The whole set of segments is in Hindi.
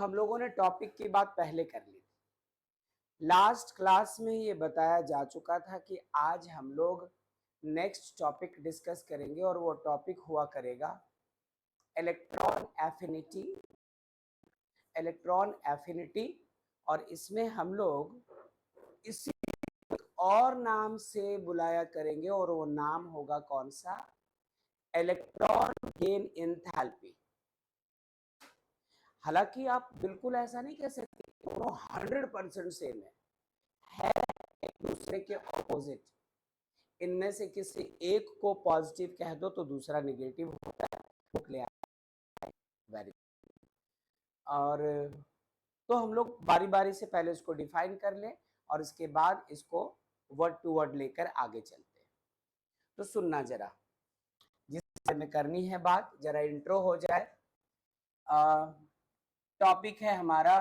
हम लोगों ने टॉपिक की बात पहले कर ली थी। लास्ट क्लास में ये बताया जा चुका था कि आज हम लोग नेक्स्ट टॉपिक डिस्कस करेंगे और वो टॉपिक हुआ करेगा इलेक्ट्रॉन एफिनिटी। इलेक्ट्रॉन एफिनिटी, और इसमें हम लोग इसी और नाम से बुलाया करेंगे और वो नाम होगा कौन सा? Electron gain enthalpy. हालांकि आप बिल्कुल ऐसा नहीं कह सकते दोनों 100% सेम है एक दूसरे के ऑपोजिट। इनमें से किसी एक को पॉजिटिव कह दो तो दूसरा नेगेटिव होता है। वेरी और तो हम लोग बारी बारी से पहले इसको डिफाइन कर लें और इसके बाद इसको वर्ड टू वर्ड लेकर आगे चलते हैं। तो सुनना जरा, जिस बारे में करनी है बात, जरा इंट्रो हो जाए। टॉपिक है हमारा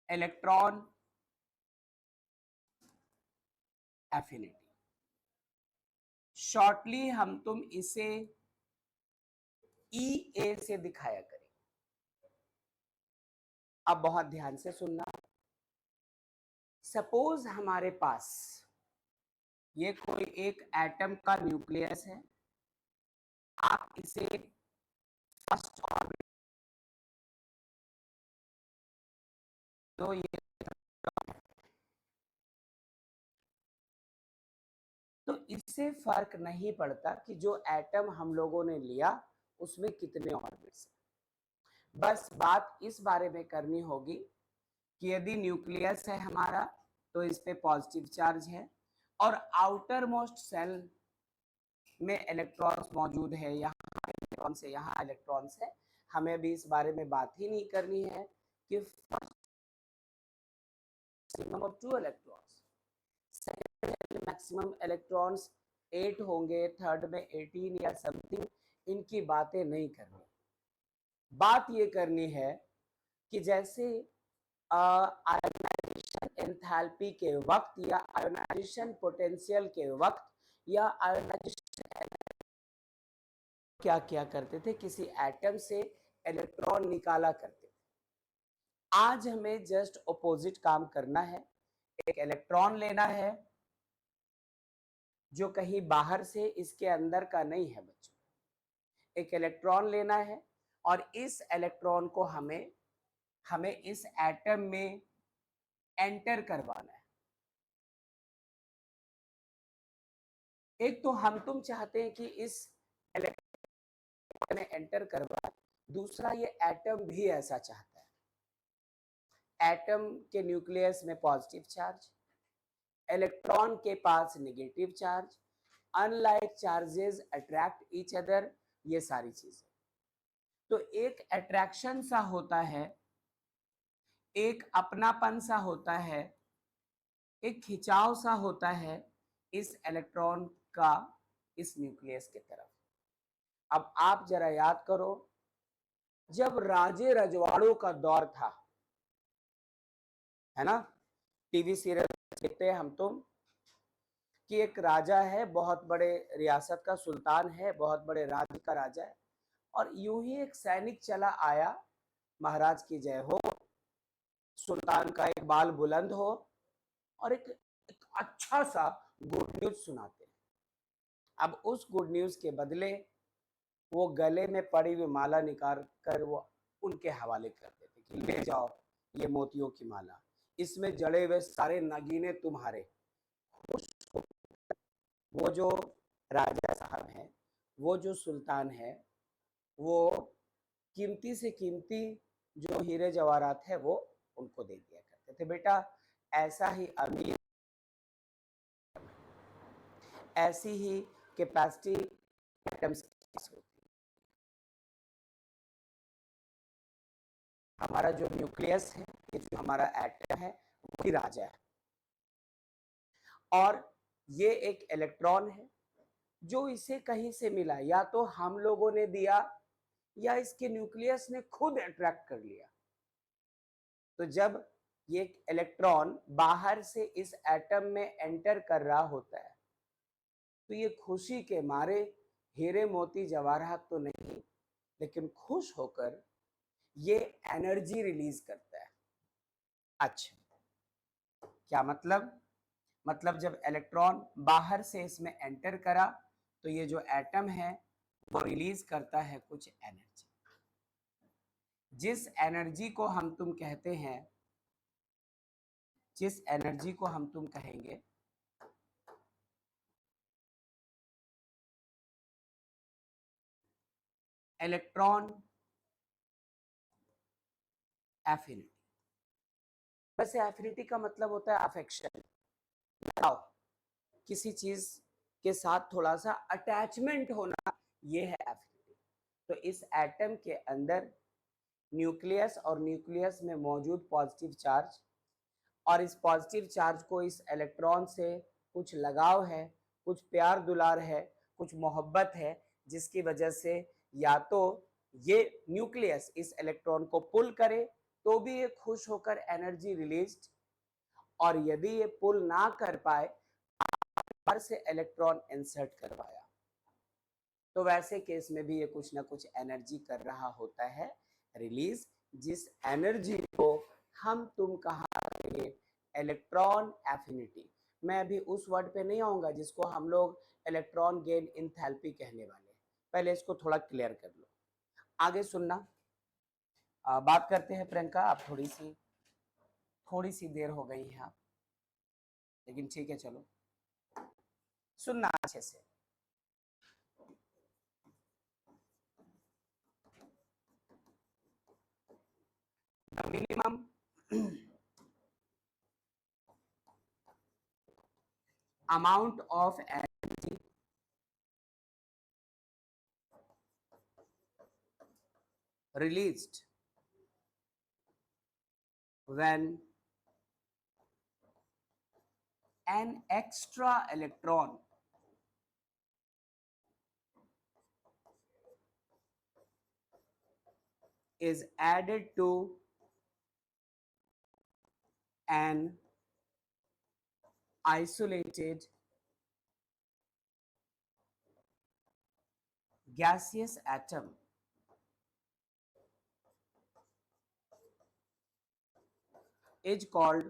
इलेक्ट्रॉन एफिनिटी। शॉर्टली हम तुम इसे EA से दिखाया करें। अब बहुत ध्यान से सुनना। सपोज हमारे पास ये कोई एक एटम का न्यूक्लियस है। आप इसे फर्स्ट ऑर्बिट, तो ये तो इससे फर्क नहीं पड़ता कि जो एटम हम लोगों ने लिया उसमें कितने ऑर्बिट्स हैं। बस बात इस बारे में करनी होगी कि यदि न्यूक्लियस है हमारा तो इस पे पॉजिटिव चार्ज है और आउटर मोस्ट सेल में इलेक्ट्रॉन्स मौजूद है। यहाँ इलेक्ट्रॉन्स है, यहाँ इलेक्ट्रॉन्स है। हमें भी इस बारे में बात ही नहीं करनी है कि मैक्सिमम ऑफ 2 इलेक्ट्रॉन्स, सेकंड में मैक्सिमम इलेक्ट्रॉन्स 8 होंगे, थर्ड में 18 या समथिंग, इनकी बातें नहीं करनी। बात ये करनी है कि जैसे आयोनाइजेशन एंथैल्पी के वक्त या आयोनाइजेशन पोटेंशियल के वक्त या आयोनाइजेशन क्या क्या करते थे, किसी एटम से इलेक्ट्रॉन निकाला करते थे। आज हमें जस्ट ऑपोजिट काम करना है। एक इलेक्ट्रॉन लेना है जो कहीं बाहर से इसके अंदर का नहीं है बच्चों। एक इलेक्ट्रॉन लेना है और इस इलेक्ट्रॉन को हमें इस एटम में एंटर करवाना है। एक तो हम तुम चाहते हैं कि इस इलेक्ट्रॉन में एंटर करवाए, दूसरा ये एटम भी ऐसा चाहता है। एटम के न्यूक्लियस में पॉजिटिव चार्ज, इलेक्ट्रॉन के पास negative charge, unlike charges attract each other, ये सारी चीजें। तो एक अट्रैक्शन सा होता है, एक अपनापन सा होता है, एक खिंचाव सा होता है इस इलेक्ट्रॉन का इस न्यूक्लियस की तरफ। अब आप जरा याद करो, जब राजे रजवाड़ों का दौर था, है ना, टीवी सीरियल देखते हैं हम तुम कि एक राजा है, बहुत बड़े रियासत का सुल्तान है, बहुत बड़े राज्य का राजा है, और यूं ही एक सैनिक चला आया, महाराज की जय हो, सुल्तान का एक बाल बुलंद हो, और एक अच्छा सा गुड न्यूज सुनाते हैं। अब उस गुड न्यूज के बदले वो गले में पड़ी हुई माला निकाल कर वो उनके हवाले कर देते कि ले जाओ ये मोतियों की माला, इसमें जड़े हुए सारे नगीने तुम्हारे। वो जो राजा साहब हैं, वो जो सुल्तान है, वो कीमती से कीमती जो हीरे जवाहरात है वो उनको दे दिया करते थे। बेटा ऐसा ही अमीर, ऐसी ही कैपेसिटी एटम्स होती है। हमारा जो न्यूक्लियस है, ये जो हमारा एटम है, वही राजा है। और ये एक इलेक्ट्रॉन है जो इसे कहीं से मिला, या तो हम लोगों ने दिया या इसके न्यूक्लियस ने खुद अट्रैक्ट कर लिया। तो जब ये इलेक्ट्रॉन बाहर से इस एटम में एंटर कर रहा होता है, तो ये खुशी के मारे हीरे मोती जवाहरात तो नहीं, लेकिन खुश होकर ये एनर्जी रिलीज करता है। अच्छा, क्या मतलब? मतलब जब इलेक्ट्रॉन बाहर से इसमें एंटर करा तो ये जो एटम है वो रिलीज करता है कुछ एनर्जी, जिस एनर्जी को हम तुम कहते हैं, जिस एनर्जी को हम तुम कहेंगे इलेक्ट्रॉन एफिनिटी। वैसे एफिनिटी का मतलब होता है अफेक्शन, लगाव, किसी चीज के साथ थोड़ा सा अटैचमेंट होना, ये है एफिनिटी। तो इस एटम के अंदर न्यूक्लियस और न्यूक्लियस में मौजूद पॉजिटिव चार्ज, और इस पॉजिटिव चार्ज को इस इलेक्ट्रॉन से कुछ लगाव है, कुछ प्यार दुलार है, कुछ मोहब्बत है, जिसकी वजह से या तो ये न्यूक्लियस इस इलेक्ट्रॉन को पुल करे तो भी ये खुश होकर एनर्जी रिलीज, और यदि ये पुल ना कर पाए, बाहर से इलेक्ट्रॉन इंसर्ट करवाया, तो वैसे केस में भी ये कुछ ना कुछ एनर्जी कर रहा होता है रिलीज, जिस एनर्जी को हम तुम कहा करेंगे इलेक्ट्रॉन एफिनिटी। मैं अभी उस वर्ड पे नहीं आऊंगा जिसको हम लोग इलेक्ट्रॉन गेन इंथैल्पी कहने वाले, पहले इसको थोड़ा क्लियर कर लो, आगे सुनना। बात करते हैं प्रियंका, आप थोड़ी सी देर हो गई है आप, लेकिन ठीक है, चलो सुनना अच्छे से। Minimum amount of energy released when an extra electron is added to an isolated gaseous atom is called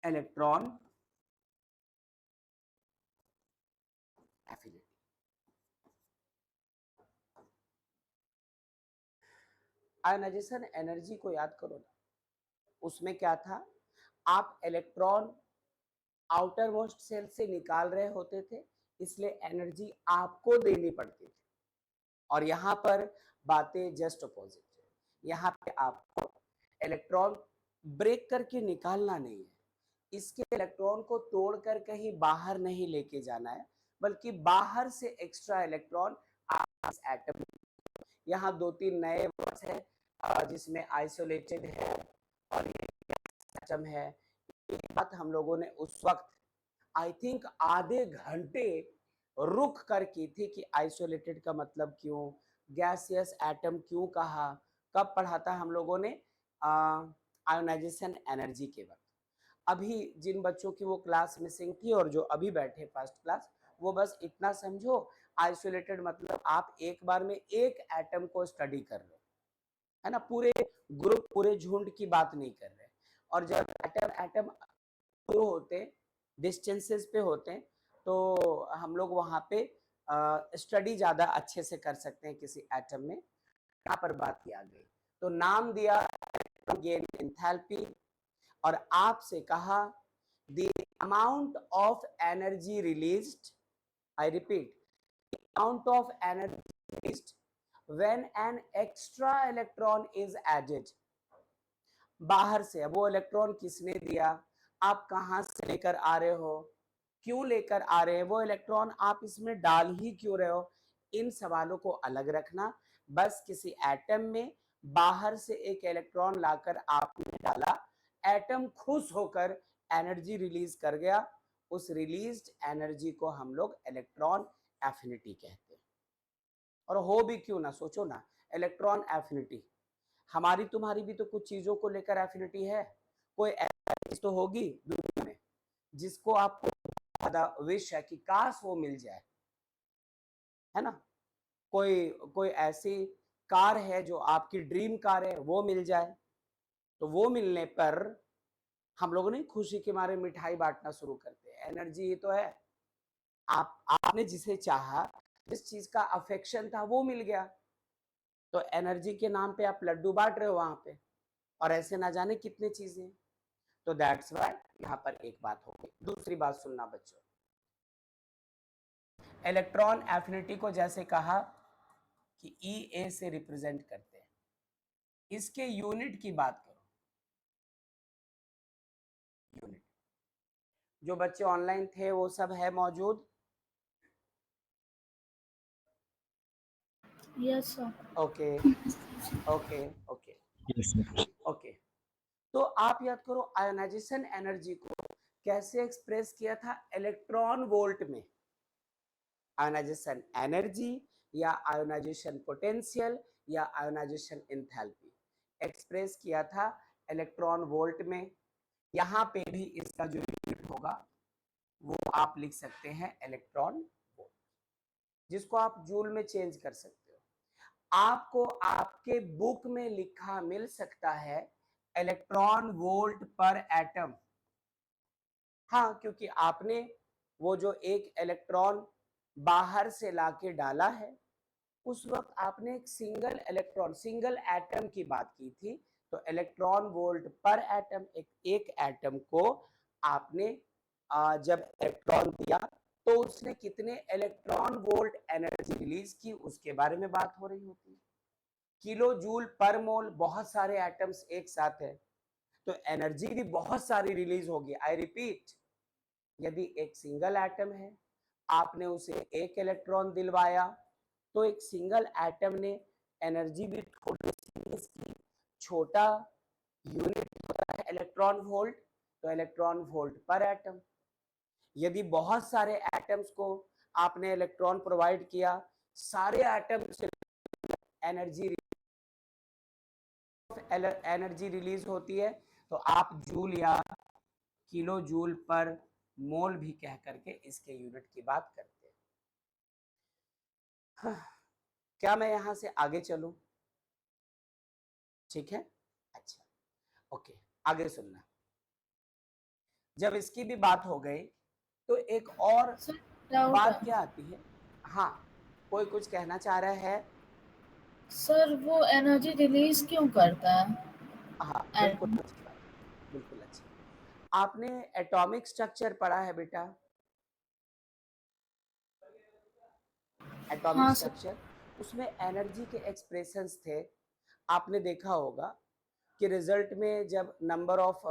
electron affinity। Ionisation energy को याद करो ना, उसमें क्या था, आप इलेक्ट्रॉन आउटर मोस्ट सेल से निकाल रहे होते थे, इसलिए एनर्जी आपको देनी पड़ती थी, और यहाँ पर बातें जस्ट अपोजिट है। यहाँ पे आपको इलेक्ट्रॉन ब्रेक करके निकालना नहीं है, इसके इलेक्ट्रॉन को तोड़कर कहीं बाहर नहीं लेके जाना है, बल्कि बाहर से एक्स्ट्रा इलेक्ट्रॉन इस एटम, यहाँ दो तीन नए वर्ड्स है जिसमें आइसोलेटेड है और ये एटम है। ये बात हम लोगों ने उस वक्त आई थिंक आधे घंटे रुक कर की थी कि आइसोलेटेड का मतलब क्यों, गैसियस एटम क्यों कहा, कब पढ़ा था हम लोगों ने आयोनाइजेशन एनर्जी के वक्त। अभी जिन बच्चों की वो क्लास मिसिंग थी और जो अभी बैठे फर्स्ट क्लास, वो बस इतना समझो, आइसोलेटेड मतलब आप एक बार में एक एटम को स्टडी कर रहे हो, है ना, पूरे ग्रुप पूरे झुंड की बात नहीं कर रहे। और जब एटम एटम होते डिस्टेंसेस पे होते हैं, तो हम लोग वहां पे स्टडी ज्यादा अच्छे से कर सकते हैं किसी एटम में। यहाँ पर बात की आ गई, तो नाम दिया गेन एंथैल्पी, और आपसे कहा the amount of energy released, I repeat, amount of energy released when an extra electron is added। बाहर से, अब वो इलेक्ट्रॉन किसने दिया, आप कहां से लेकर आ रहे हो, क्यों लेकर आ रहे हैं, वो इलेक्ट्रॉन आप इसमें डाल ही क्यों रहे हो, इन सवालों को अलग रखना। बस किसी एटम में बाहर से एक इलेक्ट्रॉन लाकर आपने डाला, एटम खुश होकर एनर्जी रिलीज कर गया, उस रिलीज्ड एनर्जी को हम लोग इलेक्ट्रॉन एफिनिटी कहते हैं। और हो भी क्यों ना, सोचो ना, इलेक्ट्रॉन एफिनिटी, हमारी तुम्हारी भी तो कुछ चीजों को लेकर एफिनिटी है। कोई ऐसी चीज तो होगी दुनिया में जिसको आपको ज्यादा विश है कि काश वो मिल जाए, है ना? कोई कोई ऐसी कार है जो आपकी ड्रीम कार है, वो मिल जाए, तो वो मिलने पर हम लोग नहीं खुशी के मारे मिठाई बांटना शुरू करते हैं। एनर्जी ही तो है। आपने जिसे चाहा, जिस चीज का अफेक्शन था वो मिल गया, तो एनर्जी के नाम पे आप लड्डू बांट रहे हो वहां पे, और ऐसे ना जाने कितने चीजें। तो दैट्स व्हाई यहाँ पर एक बात हो गई। दूसरी बात सुनना बच्चों, इलेक्ट्रॉन एफिनिटी को जैसे कहा कि ई ए से रिप्रेजेंट करते हैं, इसके यूनिट की बात करो। यूनिट जो बच्चे ऑनलाइन थे वो सब है मौजूद? Yes sir. Okay okay okay Yes, sir. Okay. तो आप याद करो आयोनाइजेशन एनर्जी को कैसे एक्सप्रेस किया था? इलेक्ट्रॉन वोल्ट में। आयोनाइजेशन एनर्जी या आयोनाइजेशन पोटेंशियल या आयोनाइजेशन एंथैल्पी एक्सप्रेस किया था इलेक्ट्रॉन वोल्ट में। यहाँ पे भी इसका जो यूनिट होगा वो आप लिख सकते हैं इलेक्ट्रॉन वोल्ट, जिसको आप जूल में चेंज कर सकते हो। आपको आपके बुक में लिखा मिल सकता है इलेक्ट्रॉन वोल्ट पर एटम। हाँ, क्योंकि आपने वो जो एक इलेक्ट्रॉन बाहर से लाके डाला है, उस वक्त आपने एक सिंगल इलेक्ट्रॉन, सिंगल एटम की बात की थी। तो इलेक्ट्रॉन वोल्ट पर एटम, एक एटम को आपने जब इलेक्ट्रॉन दिया तो उसने कितने इलेक्ट्रॉन वोल्ट एनर्जी रिलीज की, उसके बारे में बात हो रही होती है। किलो जूल पर मोल, बहुत सारे एटम्स एक साथ है तो एनर्जी भी बहुत सारी रिलीज होगी। आई रिपीट, यदि एक सिंगल एटम है, आपने उसे एक इलेक्ट्रॉन दिलवाया, तो एक सिंगल एटम ने एनर्जी भी थोड़ी सी, छोटा यूनिट होता है इलेक्ट्रॉन वोल्ट, तो इलेक्ट्रॉन वोल्ट पर एटम। यदि बहुत सारे एटम्स को आपने इलेक्ट्रॉन प्रोवाइड किया, सारे एटम से एनर्जी रिलीज होती है, तो आप जूल या किलो जूल पर मोल भी कह करके इसके यूनिट की बात करते हैं। क्या मैं यहां से आगे चलूं? ठीक है, अच्छा, ओके, आगे सुनना। जब इसकी भी बात हो गई तो एक और सर डाउट बात है क्या आती है? हाँ, कोई कुछ कहना चाह रहा है? सर, वो एनर्जी रिलीज क्यों करता है? हाँ, एट बिल्कुल अच्छी बात, बिल्कुल अच्छी। आपने एटॉमिक स्ट्रक्चर पढ़ा है बेटा? एटॉमिक हाँ सर। स्ट्रक्चर, उसमें एनर्जी के एक्सप्रेशंस थे। आपने देखा होगा कि रिजल्ट में जब number of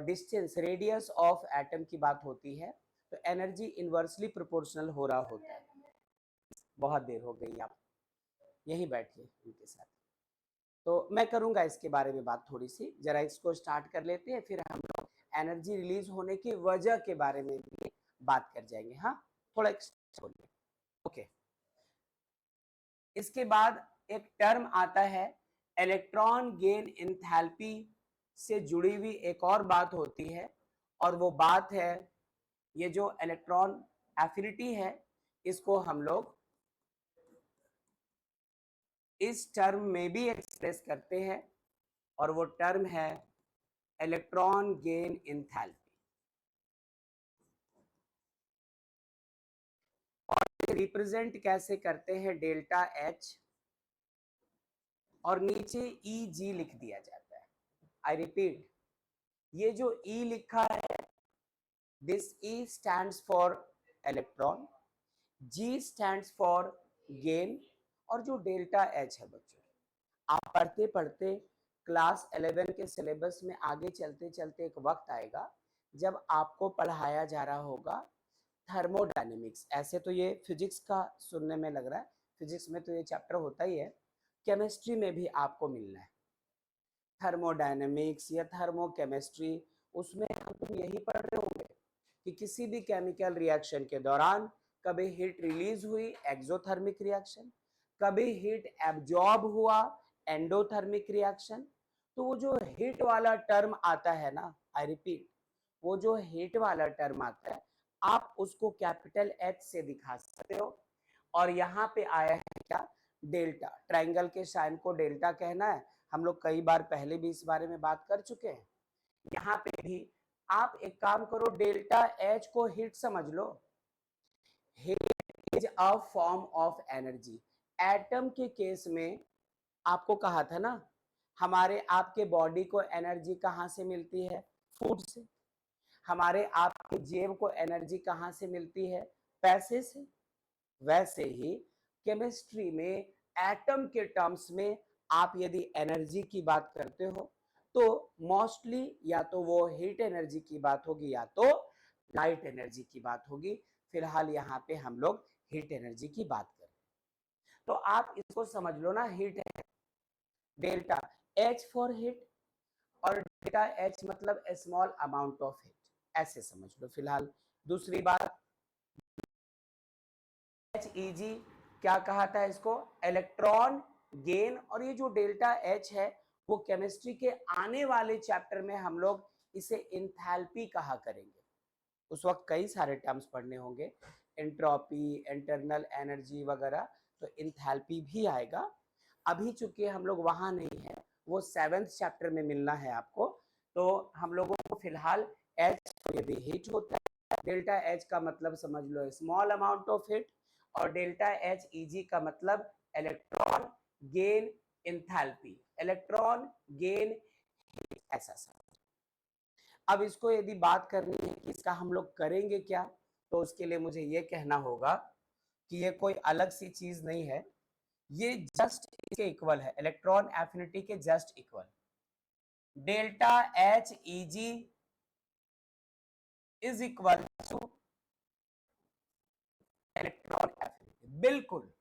distance, radius of atom की बात होती है, तो एनर्जी इनवर्सली प्रोपोर्शनल हो रहा होता है। बहुत देर हो गई, आप यहीं बैठिए उनके साथ। तो मैं करूंगा इसके बारे में बात थोड़ी सी, जरा इसको स्टार्ट कर लेते हैं, फिर हम लोग एनर्जी रिलीज होने की वजह के बारे में भी बात कर जाएंगे। हाँ, थोड़ा ओके। इसके बाद एक टर्म आता है इलेक्ट्रॉन गेन एंथैल्पी से जुड़ी हुई एक और बात होती है, और वो बात है ये जो इलेक्ट्रॉन एफिनिटी है, इसको हम लोग इस टर्म में भी एक्सप्रेस करते हैं, और वो टर्म है इलेक्ट्रॉन गेन एंथैल्पी। और रिप्रेजेंट कैसे करते हैं? डेल्टा एच, और नीचे ई जी लिख दिया जाता है। आई रिपीट, ये जो ई लिखा है, this E stands for electron, ji stands for gain, और जो डेल्टा एच है बच्चों, आप पढ़ते पढ़ते क्लास 11 के सिलेबस में आगे चलते चलते एक वक्त आएगा जब आपको पढ़ाया जा रहा होगा थर्मोडायनेमिक्स। ऐसे तो ये फिजिक्स का सुनने में लग रहा है, फिजिक्स में तो ये चैप्टर होता ही है, केमिस्ट्री में भी आपको मिलना है थर्मोडायनेमिक्स या थर्मोकेमिस्ट्री। उसमें हम तुम यही पढ़ रहे होंगे कि किसी भी केमिकल रिएक्शन के दौरान कभी हीट रिलीज हुई, एक्सोथर्मिक रिएक्शन, कभी हीट एब्जॉर्ब हुआ, एंडोथर्मिक रिएक्शन। तो वो जो हीट वाला टर्म आता है ना, आई रिपीट, वो जो हीट वाला टर्म आता है आप उसको कैपिटल एच से दिखा सकते हो। और यहाँ पे आया है क्या, डेल्टा। ट्रायंगल के साइन को डेल्टा कहना है, हम लोग कई बार पहले भी इस बारे में बात कर चुके हैं। यहाँ पे भी आप एक काम करो, डेल्टा एच को हीट समझ लो। Heat is a form of energy. Atom के केस में आपको कहा था ना, हमारे आपके बॉडी को एनर्जी कहाँ से मिलती है, फूड से। हमारे आपके जेब को एनर्जी कहाँ से मिलती है, पैसे से। वैसे ही केमिस्ट्री में एटम के टर्म्स में आप यदि एनर्जी की बात करते हो तो मोस्टली या तो वो हीट एनर्जी की बात होगी या तो लाइट एनर्जी की बात होगी। फिलहाल यहाँ पे हम लोग हीट एनर्जी की बात कर रहे हैं। तो आप इसको समझ लो ना, हीट है डेल्टा एच फॉर हीट, और डेल्टा एच मतलब स्मॉल अमाउंट ऑफ हीट, ऐसे समझ लो फिलहाल। दूसरी बात, एच ई जी क्या कहा था इसको, इलेक्ट्रॉन गेन। और ये जो डेल्टा एच है वो केमिस्ट्री के आने वाले चैप्टर में हम लोग इसे इंथैल्पी कहा करेंगे। उस वक्त कई सारे टर्म्स पढ़ने होंगे, एंट्रोपी, इंटरनल एनर्जी वगैरह, तो इंथैल्पी भी आएगा। अभी चूंकि हम लोग वहां नहीं है, वो 7th चैप्टर में मिलना है आपको। तो हम लोगों को फिलहाल एच यदि हीट होता है, डेल्टा एच का मतलब समझ लो स्मॉल अमाउंट ऑफ हीट, और डेल्टा एच ई जी का मतलब electron gain enthalpy, electron gain, ऐसा सब। अब इसको यदि बात करनी है कि इसका हम लोग करेंगे क्या, तो उसके लिए मुझे ये कहना होगा कि ये कोई अलग सी चीज नहीं है, ये जस्ट इसके इक्वल है, इलेक्ट्रॉन एफिनिटी के just equal. Delta H E G is equal to electron affinity. बिल्कुल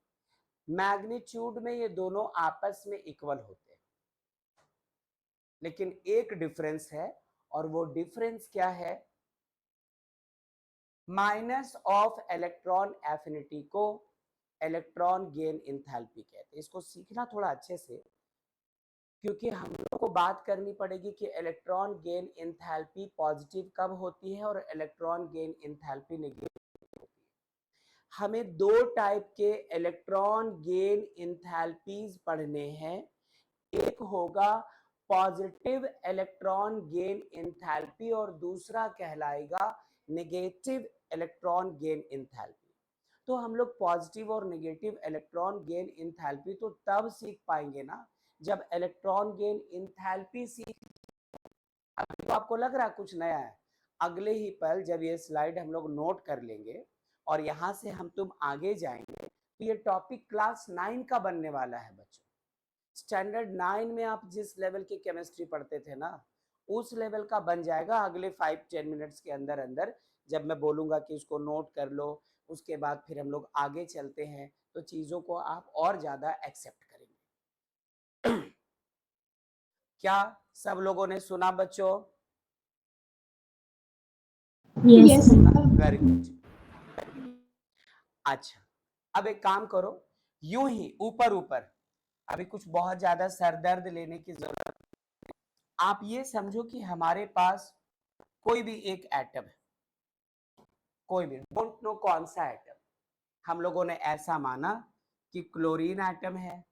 मैग्नीट्यूड में ये दोनों आपस में इक्वल होते हैं, लेकिन एक डिफरेंस है, और वो डिफरेंस क्या है, माइनस ऑफ इलेक्ट्रॉन एफिनिटी को इलेक्ट्रॉन गेन इंथैल्पी कहते हैं। इसको सीखना थोड़ा अच्छे से, क्योंकि हम लोग को बात करनी पड़ेगी कि इलेक्ट्रॉन गेन इंथैल्पी पॉजिटिव कब होती है और इलेक्ट्रॉन गेन इंथैल्पी नेगेटिव होती है। हमें दो टाइप के इलेक्ट्रॉन गेन इंथैल्पीज पढ़ने हैं। एक होगा पॉजिटिव इलेक्ट्रॉन गेन इंथैल्पी और दूसरा कहलाएगा नेगेटिव इलेक्ट्रॉन गेन इंथैल्पी। तो हम लोग पॉजिटिव और नेगेटिव इलेक्ट्रॉन गेन इंथैल्पी तो तब सीख पाएंगे ना जब इलेक्ट्रॉन गेन इंथैल्पी सीख। अभी तो आपको लग रहा है कुछ नया है, अगले ही पल जब ये स्लाइड हम लोग नोट कर लेंगे और यहां से हम तुम आगे जाएंगे तो ये टॉपिक क्लास 9 का बनने वाला है बच्चों। स्टैंडर्ड 9 में आप जिस लेवल की केमिस्ट्री पढ़ते थे ना, उस लेवल का बन जाएगा अगले 5-10 मिनट्स के अंदर अंदर। जब मैं बोलूंगा कि इसको नोट कर लो, उसके बाद फिर हम लोग आगे चलते हैं तो चीजों को आप और ज्यादा एक्सेप्ट करेंगे। क्या सब लोगों ने सुना बच्चों? Yes very good. अच्छा, अब एक काम करो, यूं ही ऊपर ऊपर, अभी कुछ बहुत ज्यादा सरदर्द लेने की जरूरत। आप ये समझो कि हमारे पास कोई भी एक एटम है, कोई भी, डोंट नो कौन सा एटम। हम लोगों ने ऐसा माना कि क्लोरीन एटम है,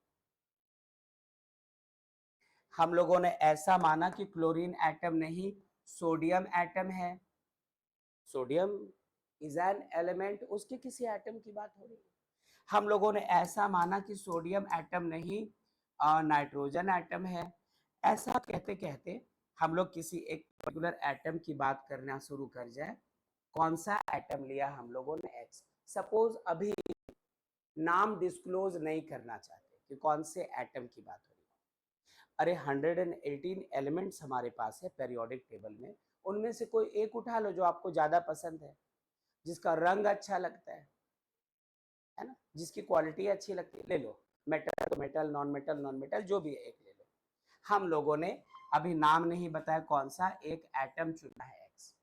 हम लोगों ने ऐसा माना कि क्लोरीन एटम नहीं सोडियम एटम है। सोडियम इज एन एलिमेंट, उसके किसी एटम की बात हो रही है। हम लोगों ने ऐसा माना कि सोडियम एटम नहीं नाइट्रोजन एटम है। ऐसा कहते कहते हम लोग किसी एक पर्टिकुलर एटम की बात करना शुरू कर जाए। कौन सा एटम लिया हम लोगों ने, एक्स। सपोज अभी नाम डिस्क्लोज नहीं करना चाहते कि कौन से एटम की बात हो रही है। अरे 118 एलिमेंट्स हमारे पास है पेरियोडिक टेबल में, उनमें से कोई एक उठा लो जो आपको ज्यादा पसंद है, जिसका रंग अच्छा लगता है ना, जिसकी क्वालिटी अच्छी लगती है, ले लो। मेटल तो metal, non metal non metal, जो भी है एक ले लो। हम लोगों ने अभी नाम नहीं बताया कौन सा, एक एटम चुना है, एक्स।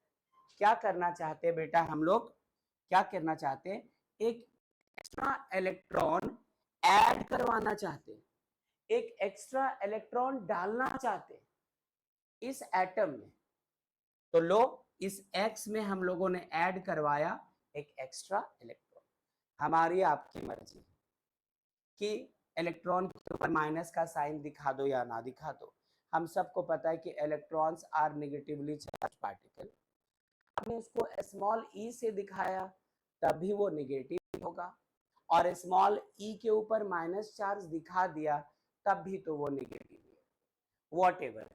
क्या करना चाहते हैं बेटा हम लोग, क्या करना चाहते हैं, एक एक्स्ट्रा इलेक्ट्रॉन ऐड करवाना चाहते हैं। एक एक्स्ट्रा इलेक्ट्रॉन डालना चाहते हैं इस एटम में, तो लो इस X में हम लोगों ने ऐड करवाया एक एक्स्ट्रा इलेक्ट्रॉन। हमारी आपकी मर्जी कि इलेक्ट्रॉन के ऊपर माइनस का साइन दिखा दो या ना दिखा दो। हम सबको पता है कि electrons are negatively charge particle. आपने उसको स्मॉल ई से दिखाया तब भी वो नेगेटिव होगा, और स्मॉल ई के ऊपर माइनस चार्ज दिखा दिया तब भी तो वो नेगेटिव है। वॉट एवर,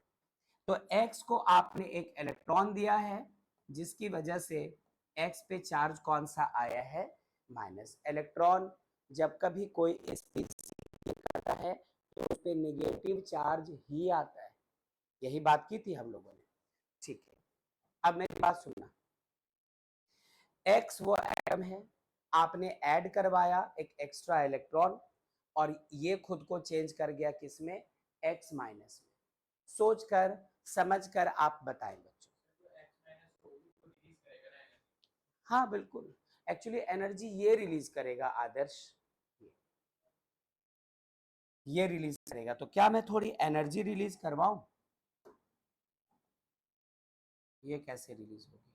तो x को आपने एक इलेक्ट्रॉन दिया है जिसकी वजह से x पे चार्ज कौन सा आया है, माइनस। इलेक्ट्रॉन जब कभी कोई स्पीशीज करता है तो उस पे नेगेटिव चार्ज ही आता है, यही बात की थी हम लोगों ने। ठीक है, अब मेरी बात सुनना। x वो एटम है, आपने ऐड करवाया एक एक्स्ट्रा इलेक्ट्रॉन और ये खुद को चेंज कर गया किसमें, x माइनस में। सोचकर समझकर आप बताएं बच्चों। हाँ बिल्कुल, एक्चुअली एनर्जी ये रिलीज करेगा आदर्श, ये रिलीज करेगा। तो क्या मैं थोड़ी एनर्जी रिलीज करवाऊं? ये कैसे रिलीज होगी?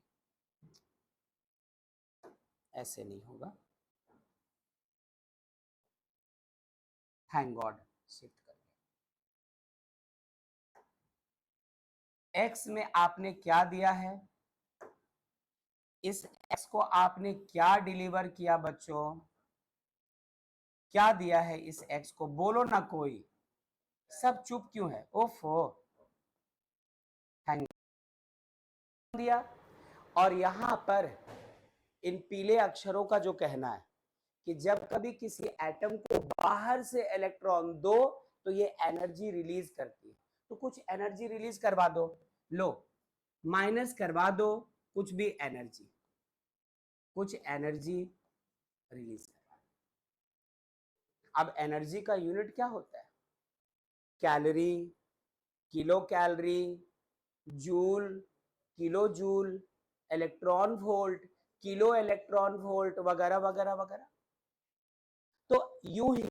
ऐसे नहीं होगा। थैंक गॉड शिफ्ट कर गया। एक्स में आपने क्या दिया है, इस एक्स को आपने क्या डिलीवर किया बच्चों, क्या दिया है इस एक्स को, बोलो ना कोई, सब चुप क्यों है? ओफो, थैंक दिया। और यहां पर इन पीले अक्षरों का जो कहना है कि जब कभी किसी एटम को बाहर से इलेक्ट्रॉन दो तो ये एनर्जी रिलीज करती है, तो कुछ एनर्जी रिलीज करवा दो। लो माइनस करवा दो कुछ भी एनर्जी, कुछ एनर्जी रिलीज करवा दो। अब एनर्जी का यूनिट क्या होता है, calorie, kilo calorie, joule, kilo joule, electron volt, kilo electron volt, वगैरह वगैरह वगैरह। तो यूं ही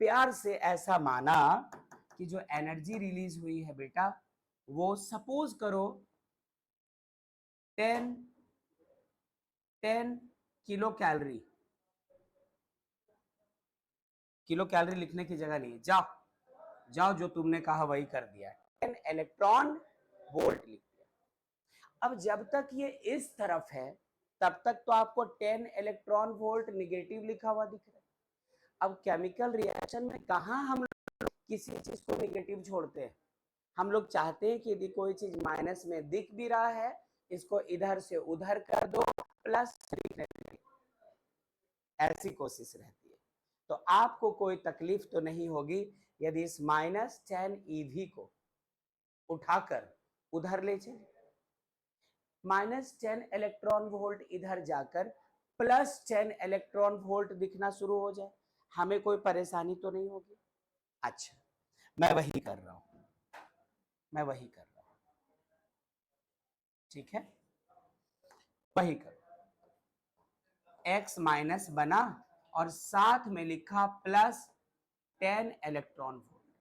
प्यार से ऐसा माना कि जो एनर्जी रिलीज हुई है बेटा वो सपोज करो 10 किलो कैलोरी, किलो कैलोरी लिखने की जगह नहीं, जाओ जाओ जो तुमने कहा वही कर दिया, 10 इलेक्ट्रॉन वोल्ट लिख दिया। अब जब तक ये इस तरफ है तब तक तो आपको 10 इलेक्ट्रॉन वोल्ट निगेटिव लिखा हुआ दिख रहा है। अब केमिकल रिएक्शन में कहाँ हम किसी चीज को निगेटिव छोड़ते हैं, हम लोग चाहते हैं कि यदि कोई चीज माइनस में दिख भी रहा है इसको इधर से उधर कर दो प्लस, ऐसी कोशिश रहती है। तो आपको कोई तकलीफ तो नहीं होगी यदि इस -10 EV को उठाकर उधर ले चले, -10 इलेक्ट्रॉन वोल्ट इधर जाकर +10 इलेक्ट्रॉन वोल्ट दिखना शुरू हो जाए, हमें कोई परेशानी तो नहीं होगी। अच्छा, मैं वही कर रहा हूं, मैं वही कर रहा हूं, ठीक है, वही करो। x माइनस बना और साथ में लिखा +10 इलेक्ट्रॉन वोल्ट।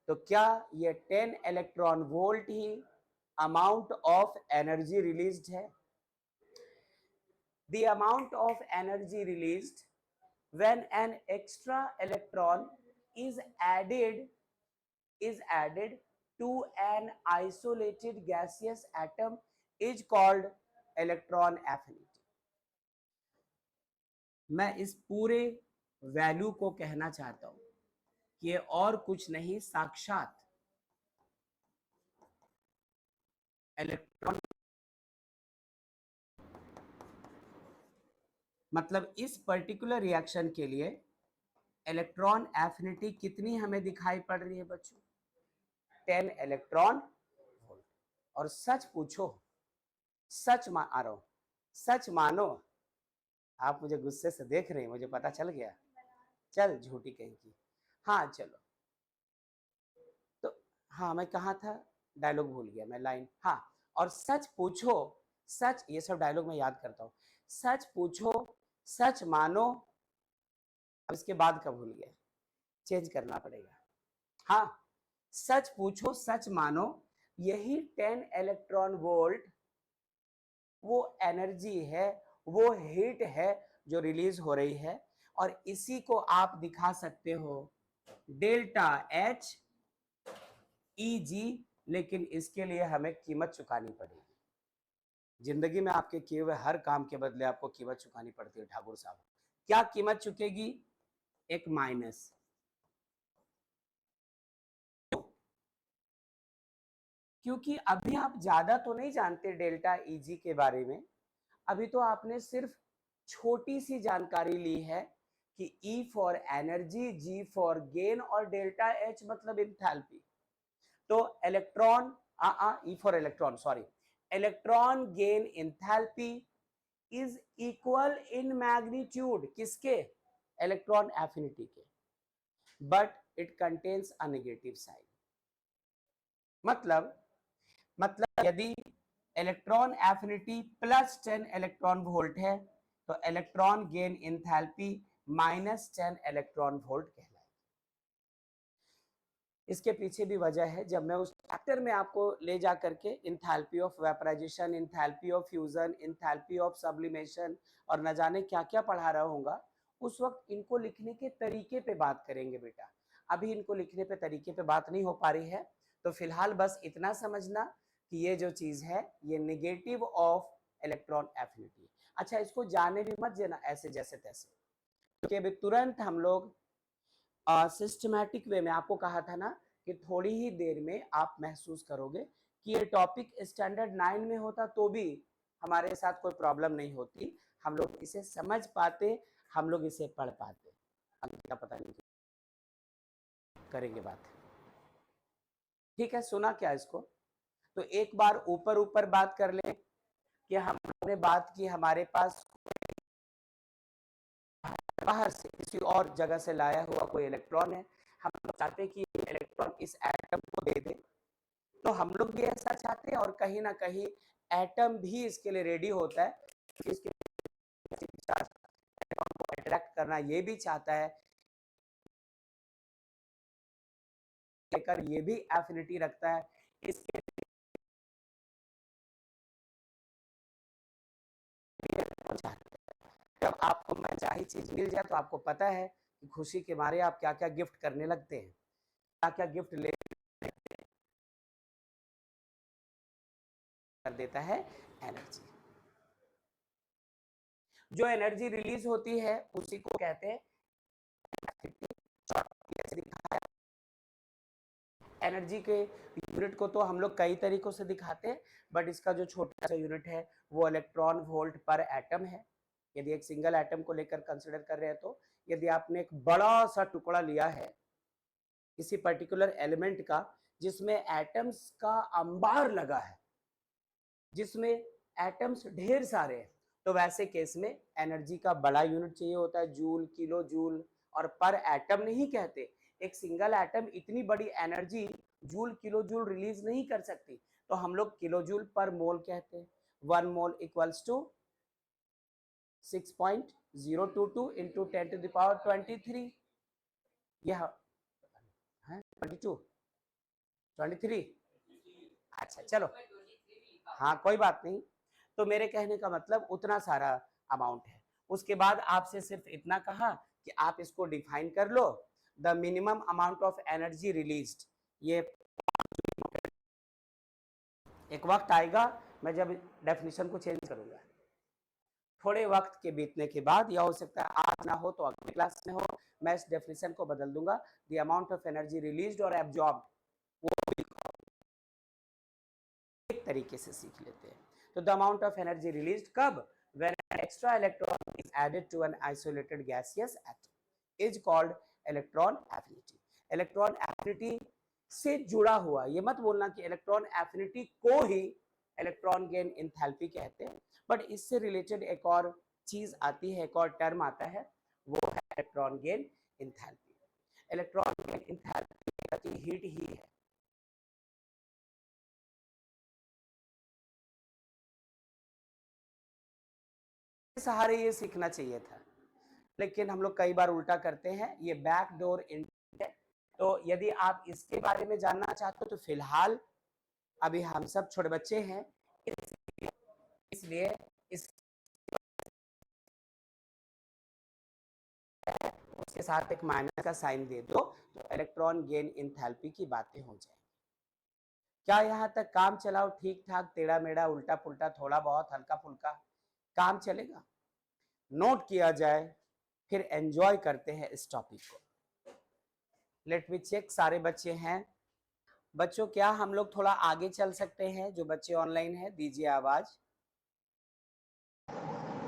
तो क्या ये 10 electron volt he amount of energy released है? The amount of energy released when an extra electron is added to an isolated gaseous atom is called electron affinity. मैं इस पूरे वैल्यू को कहना चाहता हूं कि ये और कुछ नहीं साक्षात इलेक्ट्रॉन, मतलब इस पर्टिकुलर रिएक्शन के लिए इलेक्ट्रॉन एफिनिटी कितनी हमें दिखाई पड़ रही है बच्चों, 10 इलेक्ट्रॉन वोल्ट। और सच पूछो, सच मान रहा हूं, सच मानो, आप मुझे गुस्से से देख रहे हैं, मुझे पता चल गया, चल झूठी कहीं की। हाँ चलो, तो हाँ मैं कहाँ था, डायलॉग भूल गया मैं, लाइन, हाँ। और सच पूछो, सच, ये सब डायलॉग मैं याद करता हूँ, सच पूछो सच मानो, अब इसके बाद का भूल गया, चेंज करना पड़ेगा। हाँ, सच पूछो सच मानो, यही 10 इलेक्ट्रॉन वोल्ट वो एनर्जी है, वो हीट है जो रिलीज हो रही है, और इसी को आप दिखा सकते हो डेल्टा एच ई जी, लेकिन इसके लिए हमें कीमत चुकानी पड़ेगी। जिंदगी में आपके किए हुए हर काम के बदले आपको कीमत चुकानी पड़ती है ठाकुर साहब। क्या कीमत चुकेगी? एक माइनस। क्योंकि अभी आप ज्यादा तो नहीं जानते डेल्टा ईजी के बारे में, अभी तो आपने सिर्फ छोटी सी जानकारी ली है कि E for energy, G for gain और डेल्टा H मतलब इंथैल्पी। तो electron E for electron, sorry, electron gain enthalpy is equal in magnitude किसके? इलेक्ट्रॉन एफिनिटी के, but it contains a negative sign. मतलब यदि इलेक्ट्रॉन एफिनिटी +10 इलेक्ट्रॉन वोल्ट है तो electron gain enthalpy -10 electron volt कहलाएगी। इसके पीछे भी वजह है, जब मैं उस चैप्टर में आपको ले जा करके enthalpy of vaporisation, enthalpy of fusion, enthalpy of sublimation और न जाने क्या क्या पढ़ा रहा हूँगा, उस वक्त इनको लिखने के तरीके पे बात करेंगे बेटा। अभी इनको लिखने पे तरीके पे बात नहीं हो पा रही है, तो फिलहाल बस इतना समझना कि ये जो चीज है ये नेगेटिव ऑफ इलेक्ट्रॉन एफिनिटी। अच्छा, इसको जाने भी मत देना ऐसे जैसे तैसे, क्योंकि अभी तुरंत हम लोग सिस्टमैटिक वे में, आपको कहा था ना कि थोड़ी ही देर में आप महसूस करोगे कि ये टॉपिक स्टैंडर्ड 9 में होता तो भी हमारे साथ कोई प्रॉब्लम नहीं होती, हम लोग इसे समझ पाते, हम लोग इसे पढ़ पाते। क्या पता नहीं करेंगे बात, ठीक है? सुना क्या इसको? तो एक बार ऊपर ऊपर बात कर ले कि हमने बात की हमारे पास बाहर से किसी और जगह से लाया हुआ कोई इलेक्ट्रॉन है, हम लोग चाहते हैं कि इलेक्ट्रॉन इस एटम को दे दे, तो हम लोग भी ऐसा चाहते हैं, और कहीं ना कहीं एटम भी इसके लिए रेडी होता है, इसके को अट्रैक्ट करना ये भी चाहता है, लेकर ये भी एफिनिटी रखता है। इसके जब आपको मनचाही चीज मिल जाए तो आपको पता है कि खुशी के मारे आप क्या क्या गिफ्ट करने लगते हैं, क्या क्या गिफ्ट ले कर देता है एनर्जी। जो एनर्जी रिलीज होती है उसी को कहते हैं एनर्जी के यूनिट को तो हम लोग कई तरीकों से दिखाते हैं, बट इसका जो छोटा सा यूनिट है वो इलेक्ट्रॉन वोल्ट पर एटम है, यदि एक सिंगल एटम को लेकर कंसिडर कर रहे हैं तो। यदि आपने एक बड़ा सा टुकड़ा लिया है किसी पर्टिकुलर एलिमेंट का जिसमें एटम्स का अंबार लगा है, जिसमें एटम्स ढेर सारे हैं, तो वैसे केस में एनर्जी का बड़ा यूनिट चाहिए होता है, जूल, किलो जूल, और पर एटम नहीं कहते। एक सिंगल एटम इतनी बड़ी energy joule kilo joule release नहीं कर सकती, तो हम लोग किलो जूल पर मोल कहते हैं। 1 मोल इक्वल्स टू 6.022 इंटू 10⁻23, यह है 22 23। अच्छा चलो, हाँ कोई बात नहीं, तो मेरे कहने का मतलब उतना सारा अमाउंट है। उसके बाद आपसे सिर्फ इतना कहा कि आप इसको डिफाइन कर लो, the minimum amount of energy released. ये एक वक्त आएगा मैं जब डेफिनेशन को चेंज करूंगा, थोड़े वक्त के बीतने के बाद, या हो सकता है आज ना हो तो अगले क्लास में हो, मैं इस डेफिनेशन को बदल दूंगा, the amount of energy released और एब्जॉर्ब्ड, वो एक तरीके से सीख लेते हैं। तो the amount of energy released कब? when an extra electron is added to an isolated gaseous atom is called electron affinity। Electron affinity से जुड़ा हुआ, ये मत बोलना कि इलेक्ट्रॉन एफिनिटी को ही इलेक्ट्रॉन गेन इंथैल्पी कहते हैं, बट इससे रिलेटेड एक और चीज आती है, एक और टर्म आता है, वो है electron gain enthalpy. Electron gain enthalpy heat ही है। सहारे ये सीखना चाहिए था, लेकिन हम लोग कई बार उल्टा करते हैं, ये बैकडोर है, तो यदि आप इसके बारे में जानना चाहते हो तो फिलहाल अभी हम सब छोटे बच्चे हैं, इसलिए इस उसके साथ एक माइनस का साइन दे दो तो इलेक्ट्रॉन गेन इंथैल्पी की बातें हो जाएंगी। क्या यहाँ तक काम चलाओ ठीक ठाक, टेढ़ा मेढ़ा उल्टा पुल्टा थोड़ा बहुत हल्का फुल्का काम चलेगा? नोट किया जाए, फिर एंजॉय करते हैं इस टॉपिक को। लेट मी चेक, सारे बच्चे हैं? बच्चों क्या हम लोग थोड़ा आगे चल सकते हैं? जो बच्चे ऑनलाइन हैं दीजिए आवाज।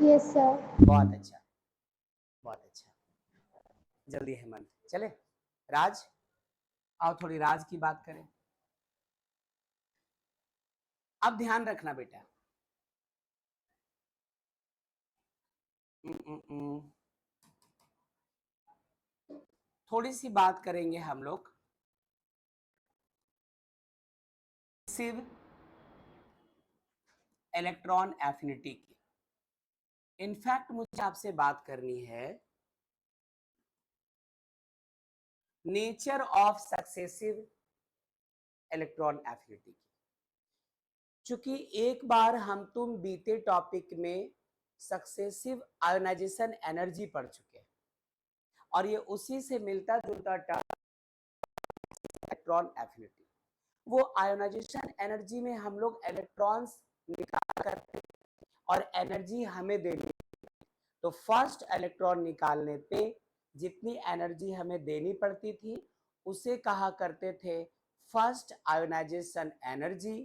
Yes sir. बहुत अच्छा, बहुत अच्छा, जल्दी हेमंत चले। राज आओ, थोड़ी राज की बात करें। अब ध्यान रखना बेटा, थोड़ी सी बात करेंगे हम लोग सिर्फ इलेक्ट्रॉन एफिनिटी की। इनफैक्ट मुझे आपसे बात करनी है nature of successive electron affinity की। चूंकि एक बार हम तुम बीते टॉपिक में सक्सेसिव आयोनाइजेशन एनर्जी पढ़ चुके हैं और ये उसी से मिलता जुलता टर्म इलेक्ट्रॉन एफिनिटी। वो आयोनाइजेशन एनर्जी में हम लोग इलेक्ट्रॉन्स निकाल करते और एनर्जी हमें देनी, तो फर्स्ट इलेक्ट्रॉन निकालने पे जितनी एनर्जी हमें देनी पड़ती थी उसे कहा करते थे फर्स्ट आयोनाइजेशन एनर्जी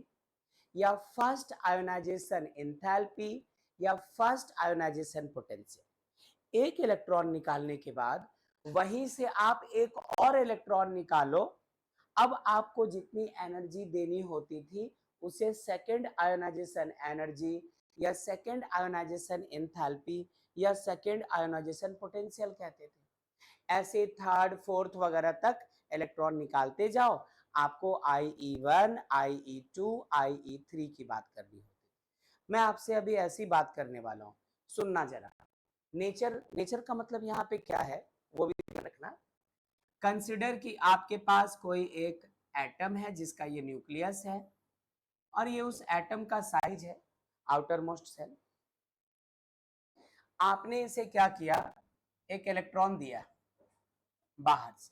या फर्स्ट आयोनाइजेशन एंथैल्पी या फर्स्ट आयोनाइजेशन पोटेंशियल। एक इलेक्ट्रॉन निकालने के बाद वहीं से आप एक और इलेक्ट्रॉन निकालो, अब आपको जितनी एनर्जी देनी होती थी उसे सेकेंड आयोनाइजेशन एनर्जी या सेकेंड आयोनाइजेशन एंथैल्पी या सेकेंड आयोनाइजेशन पोटेंशियल कहते थे। ऐसे थर्ड फोर्थ वगैरह तक इलेक्ट्रॉन निकालते जाओ, आपको IE1, IE2, IE3 की बात करनी होती। मैं आपसे अभी ऐसी बात करने वाला हूं, सुनना जरा। नेचर का मतलब यहाँ पे क्या है वो भी ध्यान रखना। कंसिडर कि आपके पास कोई एक एटम है जिसका ये न्यूक्लियस है और ये उस एटम का साइज है आउटर मोस्ट सेल। आपने इसे क्या किया, एक इलेक्ट्रॉन दिया बाहर से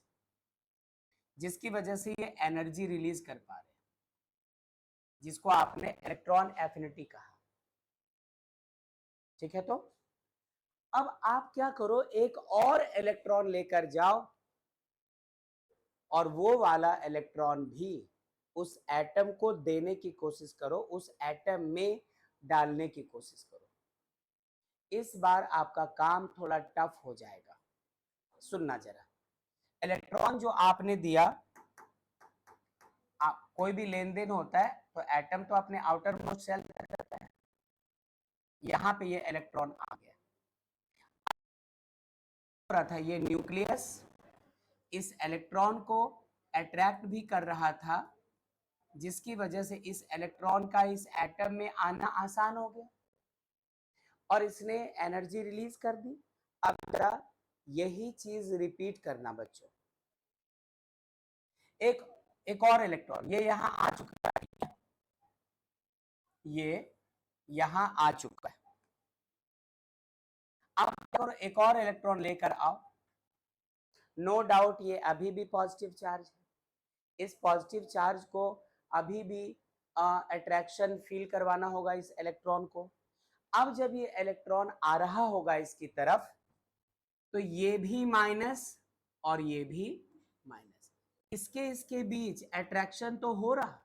जिसकी वजह से ये एनर्जी रिलीज कर पा रहे हैं, जिसको आपने इलेक्ट्रॉन एफिनिटी कहा। ठीक है, तो अब आप क्या करो, एक और इलेक्ट्रॉन लेकर जाओ और वो वाला इलेक्ट्रॉन भी उस एटम को देने की कोशिश करो, उस एटम में डालने की कोशिश करो। इस बार आपका काम थोड़ा टफ हो जाएगा। सुनना जरा, इलेक्ट्रॉन जो आपने दिया, कोई भी लेन देन होता है तो एटम तो अपने आउटर मोस्ट सेल करता है, यहां पे ये इलेक्ट्रॉन आ गया। रहा था ये न्यूक्लियस इस इलेक्ट्रॉन को अट्रैक्ट भी कर रहा था, जिसकी वजह से इस इलेक्ट्रॉन का इस एटम में आना आसान हो गया और इसने एनर्जी रिलीज कर दी। अब जरा यही चीज रिपीट करना बच्चों। एक और इलेक्ट्रॉन ये यहां आ चुका है, ये यहां आ चुका है। अब एक और इलेक्ट्रॉन लेकर आओ। नो डाउट ये अभी भी पॉजिटिव चार्ज है, इस पॉजिटिव चार्ज को अभी भी अट्रैक्शन फील करवाना होगा इस इलेक्ट्रॉन को। अब जब ये इलेक्ट्रॉन आ रहा होगा इसकी तरफ तो ये भी माइनस और ये भी माइनस, इसके बीच अट्रैक्शन तो हो रहा,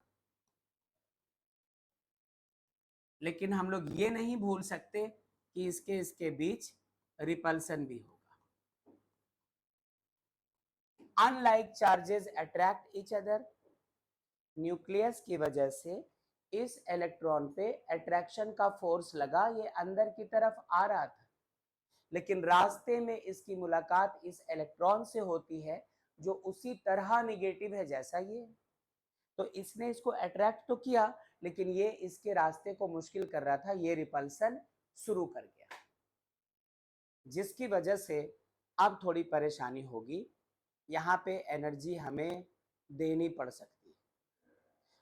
लेकिन हम लोग ये नहीं भूल सकते कि इसके बीच रिपल्सन भी होगा। Unlike charges attract each other, nucleus की वजह से इस इलेक्ट्रॉन पे अट्रैक्शन का फोर्स लगा, ये अंदर की तरफ आ रहा था, लेकिन रास्ते में इसकी मुलाकात इस इलेक्ट्रॉन से होती है जो उसी तरह नेगेटिव है जैसा ये। तो इसने इसको अट्रैक्ट तो किया, लेकिन ये इसके रास्ते को मुश्किल कर रहा था, ये रिपल्सन शुरू कर गया, जिसकी वजह से अब थोड़ी परेशानी होगी। यहाँ पे एनर्जी हमें देनी पड़ सकती है।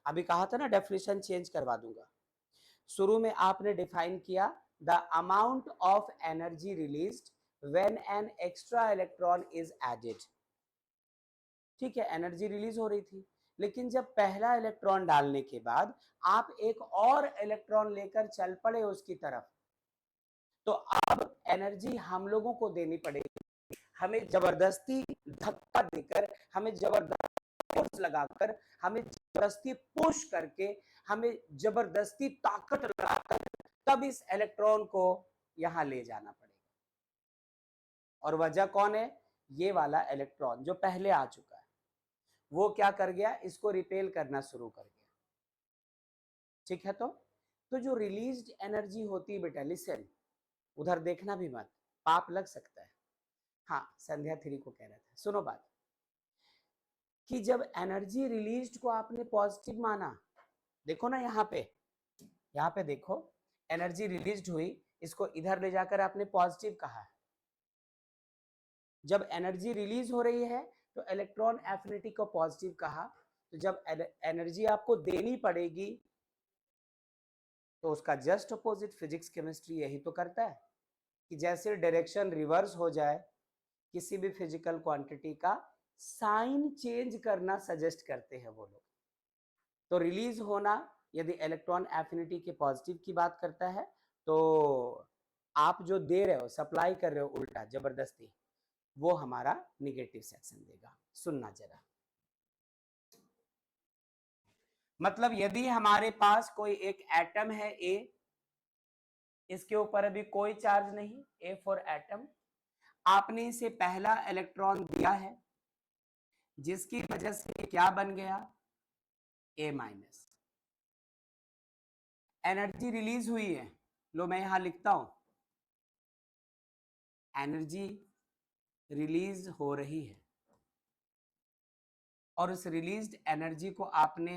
अभी कहा था ना डेफिनेशन चेंज करवा दूंगा। शुरू में आपने डिफाइन किया the amount of energy released when an extra electron is added. ठीक है, एनर्जी रिलीज हो रही थी, लेकिन जब पहला इलेक्ट्रॉन डालने के बाद आप एक और इलेक्ट्रॉन लेकर चल पड़े उसकी तरफ, तो अब एनर्जी हम लोगों को देनी पड़ेगी। हमें जबरदस्ती धक्का देकर, हमें जबरदस्ती फोर्स लगाकर, हमें जबरदस्ती पुश करके, हमें जबरदस्ती ताकत लगाकर तब इस इलेक्ट्रॉन को यहां ले जाना पड़ेगा। और वजह कौन है? ये वाला इलेक्ट्रॉन जो पहले आ चुका है, वो क्या कर गया? इसको रिपेल करना शुरू कर गया। ठीक है, तो जो रिलीज्ड एनर्जी होती है बेटा, लिसन, उधर देखना भी मत, पाप लग सकता है। हाँ, संध्या थ्री को कह रहा था, सुनो बात, कि जब एनर्जी रिलीज्ड को आपने पॉजिटिव माना, देखो ना यहाँ पे देखो, एनर्जी रिलीज्ड हुई, इसको इधर ले जाकर आपने पॉजिटिव कहा। जब एनर्जी रिलीज हो रही है तो इलेक्ट्रॉन एफिनिटी को पॉजिटिव कहा। तो जब एनर्जी आपको देनी पड़ेगी तो उसका जस्ट अपोजिट फिजिक्स केमिस्ट्री यही तो करता है कि जैसे डायरेक्शन रिवर्स हो जाए, किसी भी फिजिकल क्वांटिटी का साइन चेंज करना सजेस्ट करते हैं वो लोग। तो रिलीज होना यदि इलेक्ट्रॉन एफिनिटी के पॉजिटिव की बात करता है, तो आप जो दे रहे हो, सप्लाई कर रहे हो उल्टा जबरदस्ती, वो हमारा निगेटिव सेक्शन देगा। सुनना जरा, मतलब यदि हमारे पास कोई एक एटम है ए, इसके ऊपर अभी कोई चार्ज नहीं, ए फॉर एटम, आपने इसे पहला इलेक्ट्रॉन दिया है, जिसकी वजह से क्या बन गया? ए माइनस। एनर्जी रिलीज हुई है, लो मैं यहां लिखता हूं, एनर्जी रिलीज हो रही है, और उस रिलीज्ड एनर्जी को आपने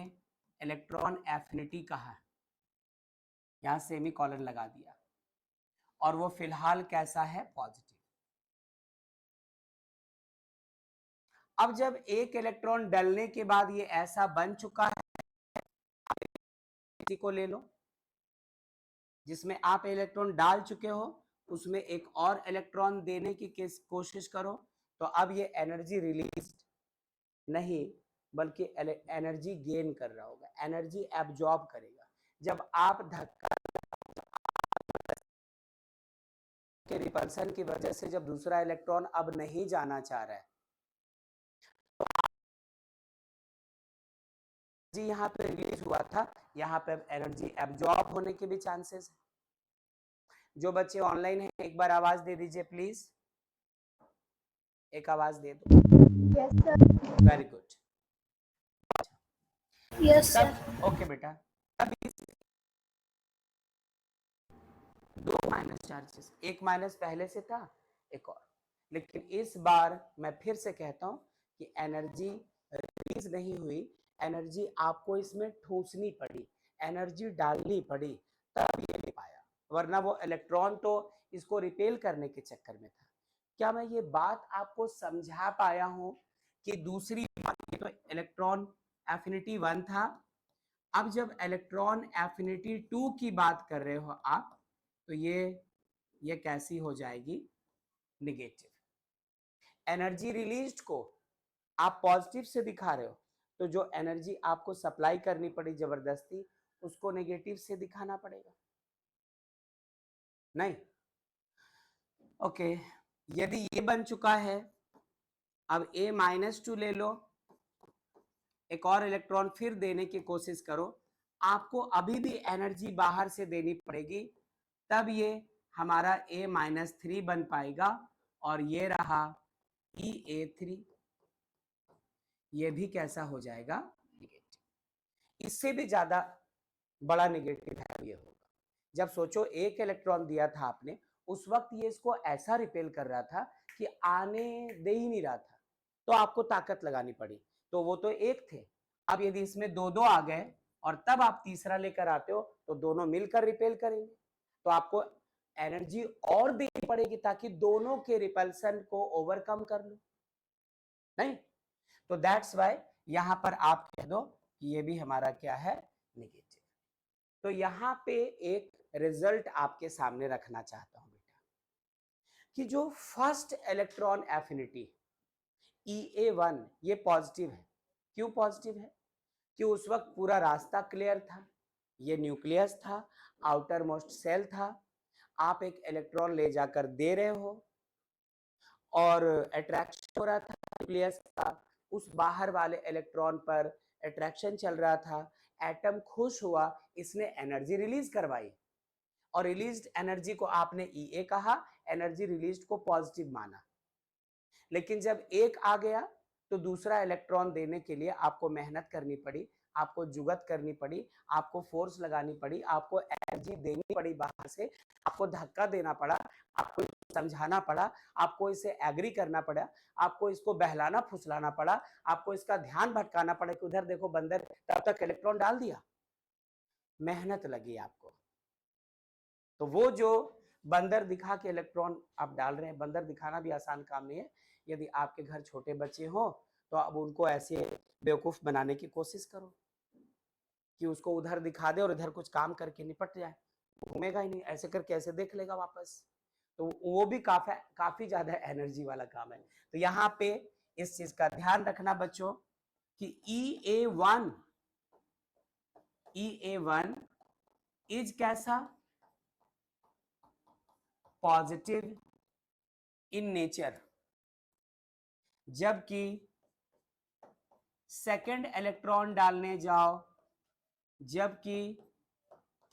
इलेक्ट्रॉन एफिनिटी कहा, यहां सेमी कॉलन लगा दिया, और वो फिलहाल कैसा है? पॉजिटिव। अब जब एक इलेक्ट्रॉन डलने के बाद ये ऐसा बन चुका है, इसी को ले लो जिसमें आप इलेक्ट्रॉन डाल चुके हो, उसमें एक और इलेक्ट्रॉन देने की कोशिश करो, तो अब ये एनर्जी रिलीज नहीं बल्कि एनर्जी गेन कर रहा होगा, एनर्जी एब्जॉर्ब करेगा। जब आप धक्का के रिपल्सन की वजह से जब दूसरा इलेक्ट्रॉन अब नहीं जाना चाह रहा है, जी यहाँ पे रिलीज हुआ था, यहाँ पे एनर्जी एब्जॉर्ब होने के भी चांसेस है। जो बच्चे ऑनलाइन हैं एक बार आवाज दे दीजिए प्लीज, एक आवाज दे दो। Yes sir. Very good. Yes sir. तब ओके बेटा, तब दो माइनस चार्जेस, एक माइनस पहले से था, एक और, लेकिन इस बार मैं फिर से कहता हूं कि एनर्जी रिलीज नहीं हुई, एनर्जी आपको इसमें ठूसनी पड़ी, एनर्जी डालनी पड़ी, तब ये ले पाया, वरना वो इलेक्ट्रॉन तो इसको रिपेल करने के चक्कर में था। क्या मैं ये बात आपको समझा पाया हूं कि दूसरी बात, तो इलेक्ट्रॉन एफिनिटी 1 था, अब जब इलेक्ट्रॉन एफिनिटी 2 की बात कर रहे हो आप, तो ये कैसी हो जाएगी? निगेटिव। एनर्जी रिलीज्ड को आप पॉजिटिव से दिखा रहे हो, तो जो एनर्जी आपको सप्लाई करनी पड़ी जबरदस्ती, उसको नेगेटिव से दिखाना पड़ेगा, नहीं? ओके, यदि ये बन चुका है, अब ए माइनस 2 ले लो, एक और इलेक्ट्रॉन फिर देने की कोशिश करो, आपको अभी भी एनर्जी बाहर से देनी पड़ेगी, तब ये हमारा ए माइनस 3 बन पाएगा, और ये रहा E(A3), ये भी कैसा हो जाएगा? निगेटिव। इससे भी ज्यादा बड़ा निगेटिव है ये होगा, जब सोचो एक इलेक्ट्रॉन दिया था आपने, उस वक्त ये इसको ऐसा रिपेल कर रहा था कि आने दे ही नहीं रहा था, तो आपको ताकत लगानी पड़ी, तो वो तो एक थे, अब यदि इसमें दो दो आ गए और तब आप तीसरा लेकर आते हो, तो दोनों मिलकर रिपेल करेंगे, तो आपको एनर्जी और देनी पड़ेगी ताकि दोनों के रिपल्सन को ओवरकम कर लो। नहीं? तो दैट्स वाई यहां पर आप कह दो कि ये भी हमारा क्या है, नेगेटिव। तो यहां पे एक रिजल्ट आपके सामने रखना चाहता हूं बेटा, कि जो फर्स्ट इलेक्ट्रॉन एफिनिटी EA1 ये पॉजिटिव है। क्यों पॉजिटिव है? कि उस वक्त पूरा रास्ता क्लियर था, ये न्यूक्लियस था, आउटर मोस्ट सेल था, आप एक इलेक्ट्रॉन ले जाकर दे रहे हो और अट्रैक्शन हो रहा था न्यूक्लियस का, उस बाहर वाले इलेक्ट्रॉन पर अट्रैक्शन चल रहा था, एटम खुश हुआ, इसने एनर्जी रिलीज करवाई और रिलीज्ड एनर्जी को आपने EA कहा, एनर्जी रिलीज्ड को पॉजिटिव माना। लेकिन जब एक आ गया तो दूसरा इलेक्ट्रॉन देने के लिए आपको मेहनत करनी पड़ी, आपको जुगत करनी पड़ी, आपको फोर्स लगानी पड़ी, आपको एनर्जी देनी पड़ी बाहर से, आपको धक्का देना पड़ा, आपको समझाना पड़ा, आपको इसे एग्री करना पड़ा, आपको इसको बहलाना फुसलाना पड़ा, आपको इसका ध्यान भटकाना पड़ा कि उधर देखो बंदर, तब तक इलेक्ट्रॉन डाल दिया। मेहनत लगी आपको। तो वो जो बंदर दिखा के इलेक्ट्रॉन आप डाल रहे हैं, बंदर दिखाना भी आसान काम नहीं है। यदि आपके घर छोटे बच्चे हो तो अब उनको ऐसे बेवकूफ बनाने की कोशिश करो कि उसको उधर दिखा दे और इधर कुछ काम करके निपट जाए, घूमेगा ही नहीं, ऐसे करके ऐसे देख लेगा वापस। तो वो भी काफी ज्यादा एनर्जी वाला काम है। तो यहाँ पे इस चीज का ध्यान रखना बच्चों कि EA1 इज कैसा, पॉजिटिव इन नेचर, जबकि सेकंड इलेक्ट्रॉन डालने जाओ, जबकि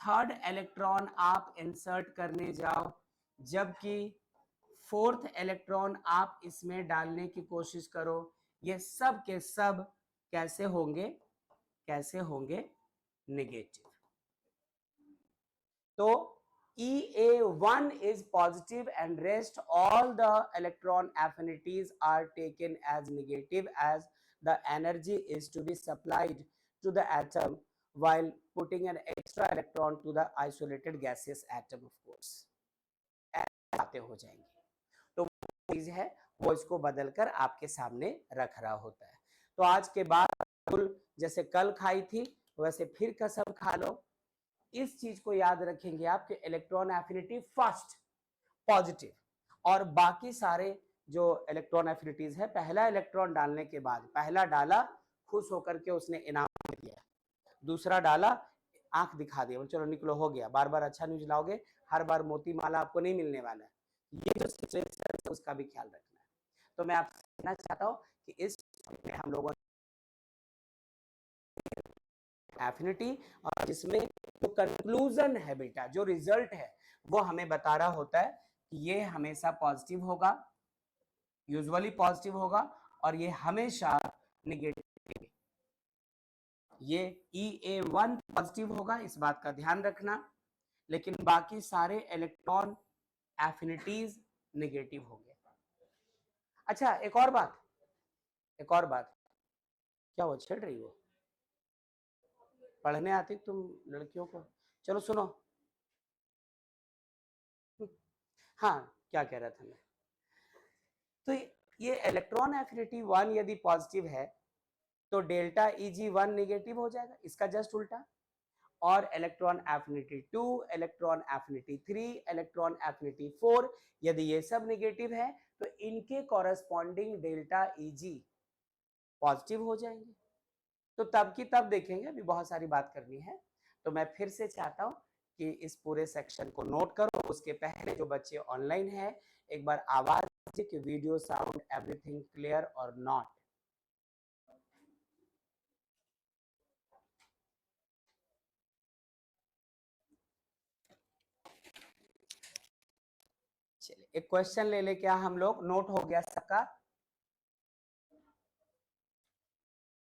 थर्ड इलेक्ट्रॉन आप इंसर्ट करने जाओ, जबकि फोर्थ इलेक्ट्रॉन आप इसमें डालने की कोशिश करो, ये सब के सब कैसे होंगे, कैसे होंगे, नेगेटिव। तो EA1 is positive and rest all the electron affinities are taken as negative, as the energy is to be supplied to the atom while putting an extra electron to the isolated gaseous atom, of course बातें हो जाएंगी। तो वो चीज है वो इसको बदलकर आपके सामने रख रहा होता है। तो आज के बाद जैसे कल खाई थी वैसे फिर कसम खा लो, इस चीज को याद रखेंगे आप कि इलेक्ट्रॉन एफिनिटी फर्स्ट पॉजिटिव और बाकी सारे जो इलेक्ट्रॉन एफिनिटीज है, पहला इलेक्ट्रॉन डालने के बाद, पहला डाला खुश होकर के उसने इनाम दिया, दूसरा डाला आंख दिखा दिया, चलो निकलो हो गया, बार बार अच्छा न्यूज लाओगे, हर बार मोती माला आपको नहीं मिलने वाला है, ये जो सिचुएशन है उसका भी ख्याल रखना है। तो मैं आपसे कहना चाहता हूँ कि इस में हम लोगों एफिनिटी और जिसमें जो कंक्लूजन है बेटा, जो रिजल्ट है वो हमें बता रहा होता है कि ये हमेशा पॉजिटिव होगा, यूजुअली पॉजिटिव होगा, और ये हमेशा निगेटिव। ये EA1 पॉजिटिव होगा, इस बात का ध्यान रखना, लेकिन बाकी सारे इलेक्ट्रॉन एफिनिटीज निगेटिव होंगे। अच्छा एक और बात, एक और बात, क्या वो छेड़ रही हो, पढ़ने आती तुम लड़कियों को, चलो सुनो। हाँ क्या कह रहा था मैं, तो ये इलेक्ट्रॉन एफिनिटी 1 यदि पॉजिटिव है तो डेल्टा EG1 नेगेटिव हो जाएगा, इसका जस्ट उल्टा, और electron affinity 2, electron affinity 3, electron affinity 4 यदि ये सब नेगेटिव है तो इनके कॉरेस्पॉन्डिंग डेल्टा EG पॉजिटिव हो जाएंगे। तो तब की तब देखेंगे, अभी बहुत सारी बात करनी है। तो मैं फिर से चाहता हूँ कि इस पूरे सेक्शन को नोट करो, उसके पहले जो बच्चे ऑनलाइन है एक बार आवाज दीजिए कि वीडियो साउंड एवरीथिंग क्लियर और नॉट। चलिए एक क्वेश्चन ले ले, क्या हम लोग, नोट हो गया सबका,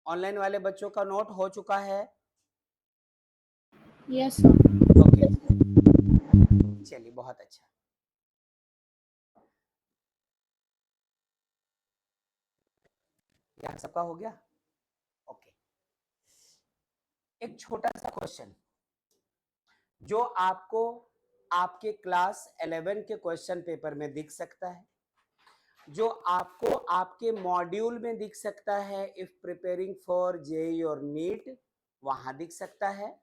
ऑनलाइन वाले बच्चों का नोट हो चुका है? Yes sir. ओके चलिए बहुत अच्छा, यहाँ सबका हो गया। ओके एक छोटा सा क्वेश्चन जो आपको आपके क्लास 11 के क्वेश्चन पेपर में दिख सकता है, जो आपको आपके मॉड्यूल में दिख सकता है इफ प्रिपेयरिंग फॉर जेईई और नीट, वहां दिख सकता है,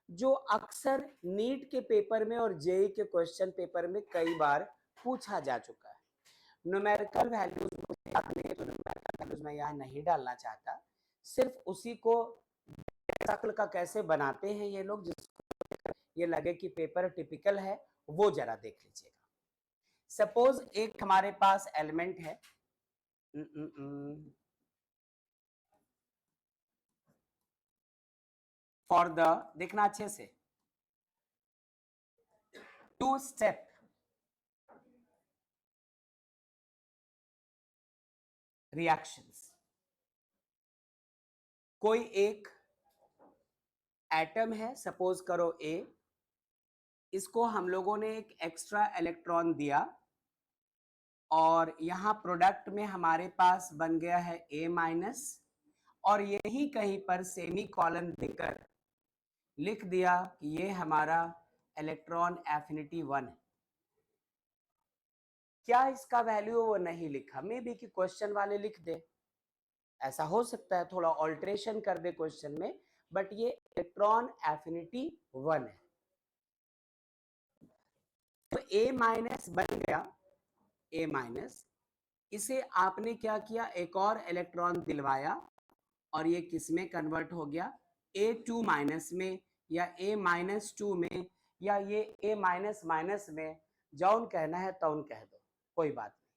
जो अक्सर नीट के पेपर में और जेईई के क्वेश्चन पेपर में कई बार पूछा जा चुका है। न्यूमेरिकल वैल्यूज मुझे याद नहीं है, तो न्यूमेरिकल वैल्यूज मैं यहाँ नहीं डालना चाहता, सिर्फ उसी को शक्ल का कैसे बनाते हैं ये लोग, जिसको ये लगे कि पेपर टिपिकल है, वो जरा देख लीजिएगा। सपोज एक हमारे पास एलिमेंट है, फॉर द, देखना अच्छे से, टू स्टेप रिएक्शंस, कोई एक एटम है, सपोज करो ए, इसको हम लोगों ने एक एक्स्ट्रा इलेक्ट्रॉन दिया और यहां प्रोडक्ट में हमारे पास बन गया है ए माइनस, और यही कहीं पर सेमी कॉलन देकर लिख दिया कि ये हमारा इलेक्ट्रॉन एफिनिटी 1 है। क्या इसका वैल्यू वो नहीं लिखा, मे बी कि क्वेश्चन वाले लिख दे, ऐसा हो सकता है, थोड़ा ऑल्ट्रेशन कर दे क्वेश्चन में, बट ये इलेक्ट्रॉन एफिनिटी 1 है। तो ए माइनस बन गया, ए माइनस, इसे आपने क्या किया, एक और इलेक्ट्रॉन दिलवाया और ये किस में कन्वर्ट हो गया, A2 माइनस में, या A माइनस 2 में, या ये A माइनस माइनस में, जौन कहना है तौन कह दो, कोई बात नहीं।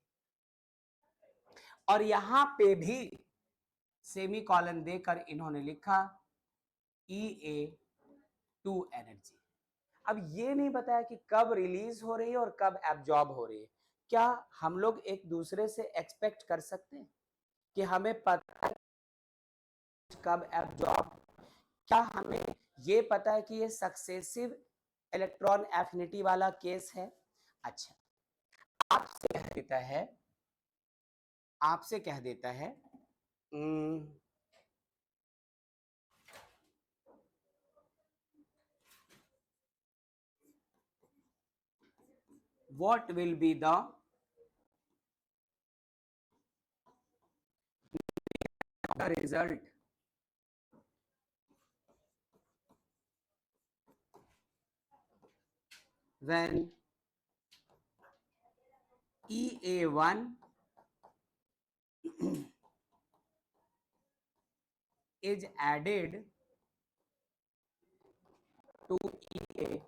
और यहां पे भी सेमी कॉलन देकर इन्होंने लिखा EA2 एनर्जी। अब ये नहीं बताया कि कब रिलीज हो रही है और कब एब्जॉर्ब हो रही है। क्या हम लोग एक दूसरे से एक्सपेक्ट कर सकते हैं कि हमें पता है कब एब्जॉर्ब, क्या हमें ये पता है कि ये सक्सेसिव इलेक्ट्रॉन एफिनिटी वाला केस है? अच्छा, आपसे कह देता है, आपसे कह देता है what will be the result when EA1 is added to EA,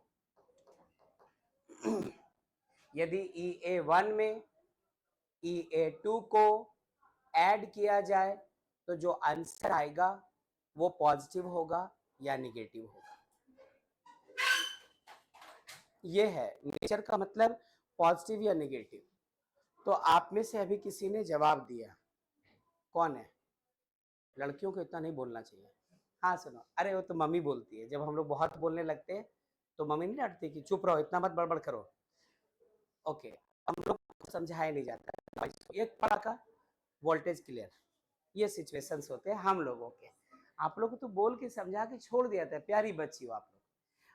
यदि EA1 में EA2 को ऐड किया जाए तो जो आंसर आएगा वो पॉजिटिव होगा या निगेटिव होगा। ये है नेचर का मतलब, पॉजिटिव या निगेटिव। तो आप में से अभी किसी ने जवाब दिया, कौन है? लड़कियों को इतना नहीं बोलना चाहिए। हाँ सुनो, अरे वो तो मम्मी बोलती है, जब हम लोग बहुत बोलने लगते हैं तो मम्मी नहीं डांटती कि चुप रहो, इतना मत बड़बड़ करो। ओके, हम लोग को समझाया नहीं जाता, एक पड़ाका वोल्टेज क्लियर, ये सिचुएशंस होते हैं हम लोगों के। आप लोग को तो बोल के समझा के छोड़ दिया था, प्यारी बच्ची हो आप लोग।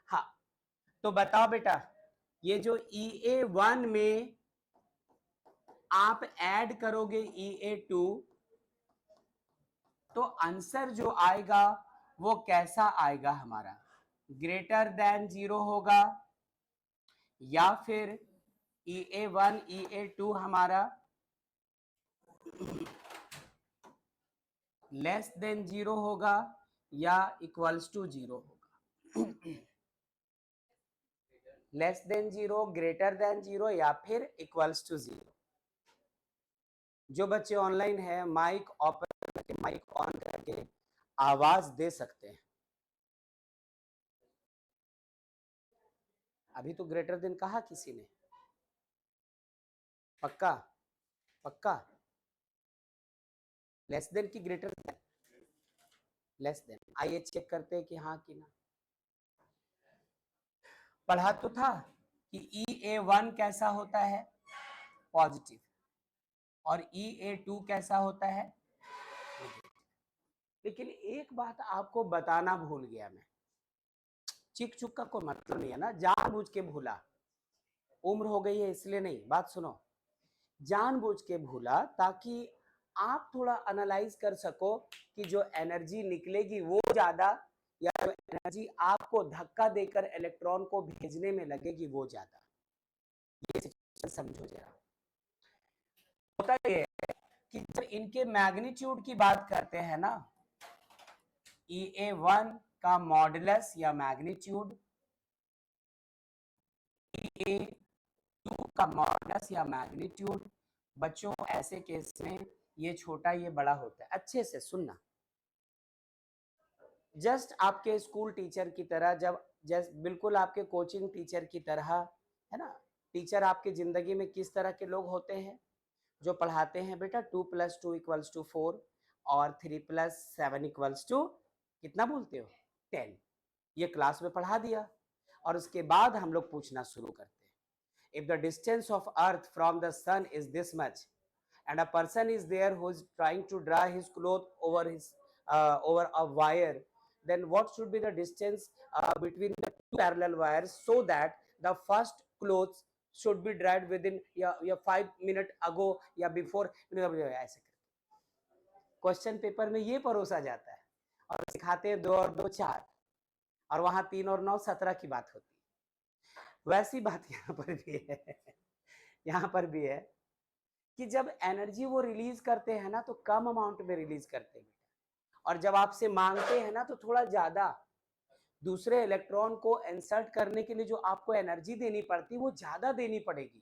हाँ, तो बताओ बेटा, ये जो EA1 में आप ऐड करोगे EA2, तो आंसर जो आएगा वो कैसा आएगा हमारा, ग्रेटर देन 0 होगा, या फिर EA1 EA2 हमारा लेस देन 0 होगा, या इक्वल्स टू 0 होगा। लेस देन 0, ग्रेटर देन 0, या फिर इक्वल्स टू 0। जो बच्चे ऑनलाइन है, माइक ओपन करके, माइक ऑन करके आवाज दे सकते हैं। अभी तो ग्रेटर देन कहा किसी ने, पक्का पक्का? लेस देन की ग्रेटर देन? Less than. आइए चेक करते हैं कि हाँ कि ना। पढ़ा तो था कि EA1 कैसा होता है, पॉजिटिव, और EA2 कैसा होता है, लेकिन एक बात आपको बताना भूल गया मैं, चिक चुक का कोई मतलब नहीं है ना, जानबूझ के भूला, उम्र हो गई है इसलिए नहीं। बात सुनो, जानबूझ के भूला ताकि आप थोड़ा एनालाइज कर सको कि जो एनर्जी निकलेगी वो ज्यादा या जो एनर्जी आपको धक्का देकर इलेक्ट्रॉन को भेजने में लगेगी वो ज्यादा। ये सिचुएशन समझो जरा। होता ये है कि जब इनके मैग्नीट्यूड की बात करते हैं ना, EA1 का मॉडुलस या मैग्नीट्यूड, EA2 का मॉडुलस या मैग्नीट्यूड, बच्चों ऐसे केस में ये छोटा ये बड़ा होता है। अच्छे से सुनना, जस्ट आपके स्कूल टीचर की तरह, जस्ट बिल्कुल आपके कोचिंग टीचर की तरह, है ना। टीचर आपकी जिंदगी में किस तरह के लोग होते हैं? जो पढ़ाते हैं बेटा 2 + 2 = 4 और 3 + 7 = कितना बोलते हो? 10। ये क्लास में पढ़ा दिया और उसके बाद हम लोग पूछना शुरू करते हैं। If the distance of earth from the sun is this much and a person is there who is trying to dry his cloth over a wire, then what should be the distance between the two parallel wires so that the first clothes should be dried within या 5 minutes ago या before, ऐसे क्वेश्चन पेपर में ये परोसा जाता है और सिखाते हैं 2 और 2 4 और वहां 3 और 9 17 की बात होती है। वैसी बात यहाँ पर भी है। यहाँ पर भी है कि जब एनर्जी वो रिलीज करते हैं ना तो कम अमाउंट में रिलीज करते हैं, और जब आपसे मांगते हैं ना तो थोड़ा ज्यादा। दूसरे इलेक्ट्रॉन को इंसर्ट करने के लिए जो आपको एनर्जी देनी पड़ती है वो ज्यादा देनी पड़ेगी।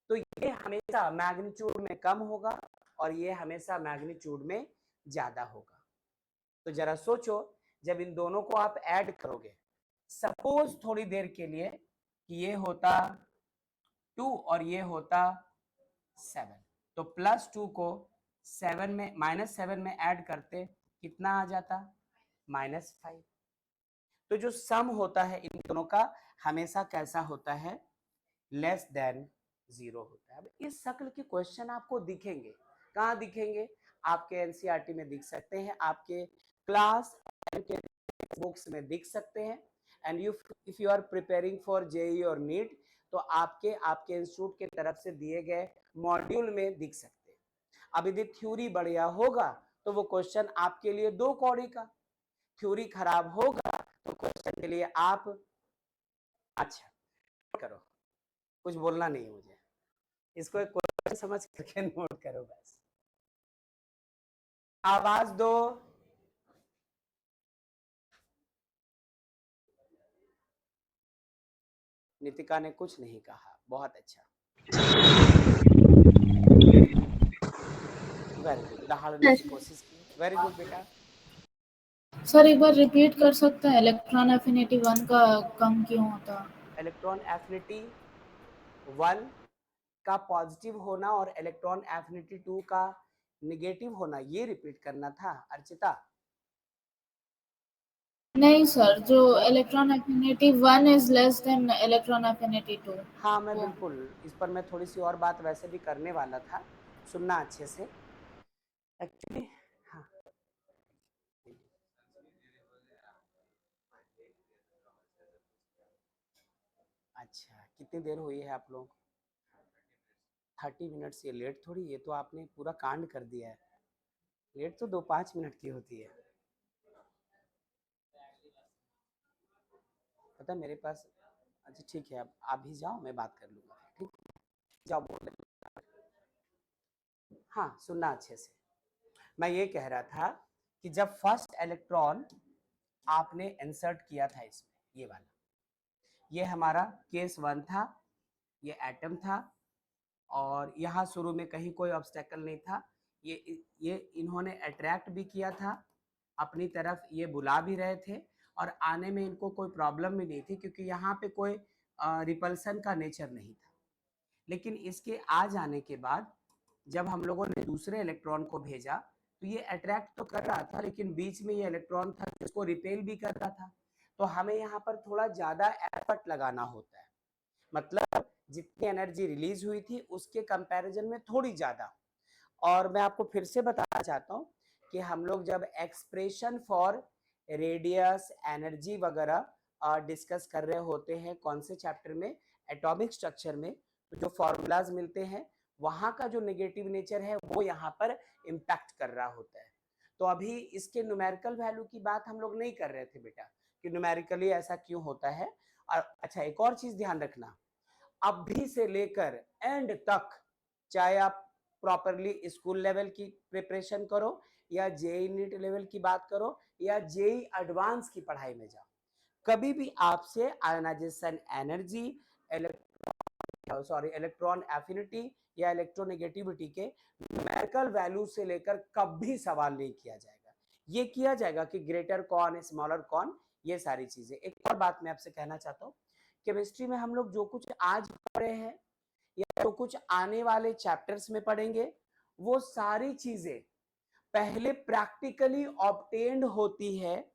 तो ये हमेशा मैग्नीट्यूड में कम होगा और ये हमेशा मैग्नीट्यूड में ज्यादा होगा। तो जरा सोचो, जब इन दोनों को आप ऐड करोगे, सपोज थोड़ी देर के लिए कि ये होता 2 और ये होता 7, तो +2 को 7 में -7 में ऐड करते कितना आ जाता? -5। तो जो सम होता है इन दोनों का हमेशा कैसा होता है? लेस देन 0 होता है। अब इस शक्ल के क्वेश्चन आपको दिखेंगे, कहाँ दिखेंगे? आपके एनसीईआरटी में दिख सकते हैं, आपके क्लास के बुक्स में दिख सकते हैं, and if you are preparing for JEE और नीट तो आपके इंस्टीट्यूट के तरफ से दिए गए मॉड्यूल में दिख सकते हैं। अब यदि थ्योरी बढ़िया होगा तो वो क्वेश्चन आपके लिए 2 कौड़ी का, थ्योरी खराब होगा तो क्वेश्चन के लिए आप अच्छा करो, कुछ बोलना नहीं है मुझे, इसको एक क्वेश्चन समझ करके नोट करो बस। आवाज दो। नितिका ने कुछ नहीं कहा, बहुत अच्छा, वेरी गुड, दहाड़ने की कोशिश की, वेरी गुड बेटा। सर एक बार रिपीट कर सकते हैं, इलेक्ट्रॉन एफिनिटी 1 का कम क्यों होता? इलेक्ट्रॉन एफिनिटी 1 का पॉजिटिव होना और इलेक्ट्रॉन एफिनिटी 2 का निगेटिव होना, ये रिपीट करना था अर्चिता। नहीं सर, जो electron affinity 1 is less than electron affinity 2। हाँ मैं बिल्कुल इस पर मैं थोड़ी सी और बात वैसे भी करने वाला था, सुनना अच्छे से। एक्चुअली हाँ, अच्छा कितनी देर हुई है आप लोग? 30 मिनट्स। ये लेट थोड़ी, ये तो आपने पूरा कांड कर दिया है। लेट तो 2-5 मिनट की होती है। पता मेरे पास, अच्छा ठीक है, अब आप भी जाओ, मैं बात कर लूँगा, ठीक है? जाओ बोल। हाँ सुनना अच्छे से। मैं ये कह रहा था कि जब फर्स्ट इलेक्ट्रॉन आपने इंसर्ट किया था इसमें, ये वाला, ये हमारा केस 1 था, ये एटम था और यहाँ शुरू में कहीं कोई ऑब्स्टेकल नहीं था। ये इन्होंने अट्रैक्ट भी किया था अपनी तरफ, ये बुला भी रहे थे और आने में इनको कोई प्रॉब्लम भी नहीं थी क्योंकि यहाँ पे कोई रिपल्सन का नेचर नहीं था। लेकिन इसके आ जाने के बाद जब हम लोगों ने दूसरे इलेक्ट्रॉन को भेजा तो ये अट्रैक्ट तो कर रहा था लेकिन बीच में ये इलेक्ट्रॉन था जिसको रिपेल भी कर रहा था। तो हमें यहाँ पर थोड़ा ज्यादा एफर्ट लगाना होता है, मतलब जितनी एनर्जी रिलीज हुई थी उसके कंपैरिजन में थोड़ी ज्यादा। और मैं आपको फिर से बताना चाहता हूँ कि हम लोग जब एक्सप्रेशन फॉर रेडियस एनर्जी वगैरह डिस्कस कर रहे होते हैं कौन से चैप्टर में? एटॉमिक स्ट्रक्चर में। तो जो फॉर्मूलाज मिलते हैं वहां का जो नेगेटिव नेचर है वो यहाँ पर इम्पैक्ट कर रहा होता है। तो अभी इसके न्यूमेरिकल वैल्यू की बात हम लोग नहीं कर रहे थे बेटा कि न्यूमेरिकली ऐसा क्यों होता है। और अच्छा, एक और चीज ध्यान रखना, अभी से लेकर एंड तक, चाहे आप प्रॉपरली स्कूल लेवल की प्रिपरेशन करो या जेई नीट लेवल की बात करो या जेई एडवांस की पढ़ाई में जाओ, कभी भी आपसे आयनाइजेशन एनर्जी, इलेक्ट्रॉन एफिनिटी या इलेक्ट्रोनेगेटिविटी के न्यूमेरिकल वैल्यू से लेकर कभी सवाल नहीं किया जाएगा। ये किया जाएगा कि ग्रेटर कौन, स्मॉलर कौन, ये सारी चीजें। एक और बात मैं आपसे कहना चाहता हूँ, केमिस्ट्री में हम लोग जो कुछ आज पढ़े हैं या जो कुछ आने वाले चैप्टर्स में पढ़ेंगे, वो सारी चीजें पहले प्रैक्टिकली ऑब्टेन्ड होती है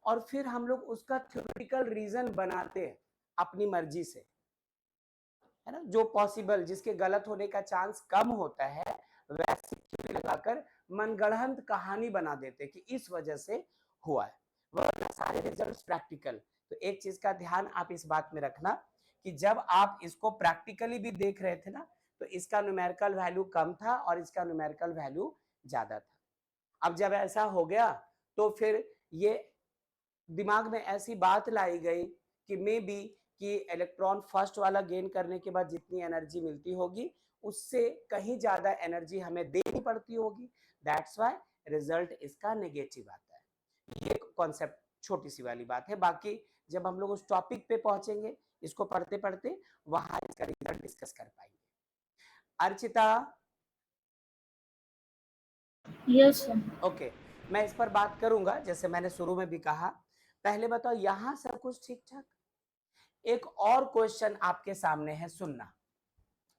और फिर हम लोग उसका थ्योरेटिकल रीजन बनाते हैं अपनी मर्जी से, है ना। जो पॉसिबल, जिसके गलत होने का चांस कम होता है, वैसे थ्योरी लगाकर मनगढ़ंत कहानी बना देते कि इस वजह से हुआ है, वरना सारे रिजल्ट्स प्रैक्टिकल। तो एक चीज का ध्यान आप इस बात में रखना कि जब आप इसको प्रैक्टिकली भी देख रहे थे ना, तो इसका न्यूमेरिकल वैल्यू कम था और इसका न्यूमेरिकल वैल्यू ज्यादा था। अब जब ऐसा हो गया तो फिर ये दिमाग में ऐसी बात लाई गई कि मे बी कि इलेक्ट्रॉन फर्स्ट वाला गेन करने के बाद जितनी एनर्जी मिलती होगी उससे कहीं ज्यादा एनर्जी हमें देनी पड़ती होगी, दैट्स व्हाई रिजल्ट इसका नेगेटिव आता है। ये कॉन्सेप्ट छोटी सी वाली बात है, बाकी जब हम लोग उस टॉपिक पे पहुंचेंगे, इसको पढ़ते पढ़ते वहां इसका रिजल्ट डिस्कस कर पाएंगे। Archita, yes sir. ओके, मैं इस पर बात करूंगा जैसे मैंने शुरू में भी कहा। पहले बताओ यहां सब कुछ ठीक ठाक। एक और क्वेश्चन आपके सामने है, सुनना।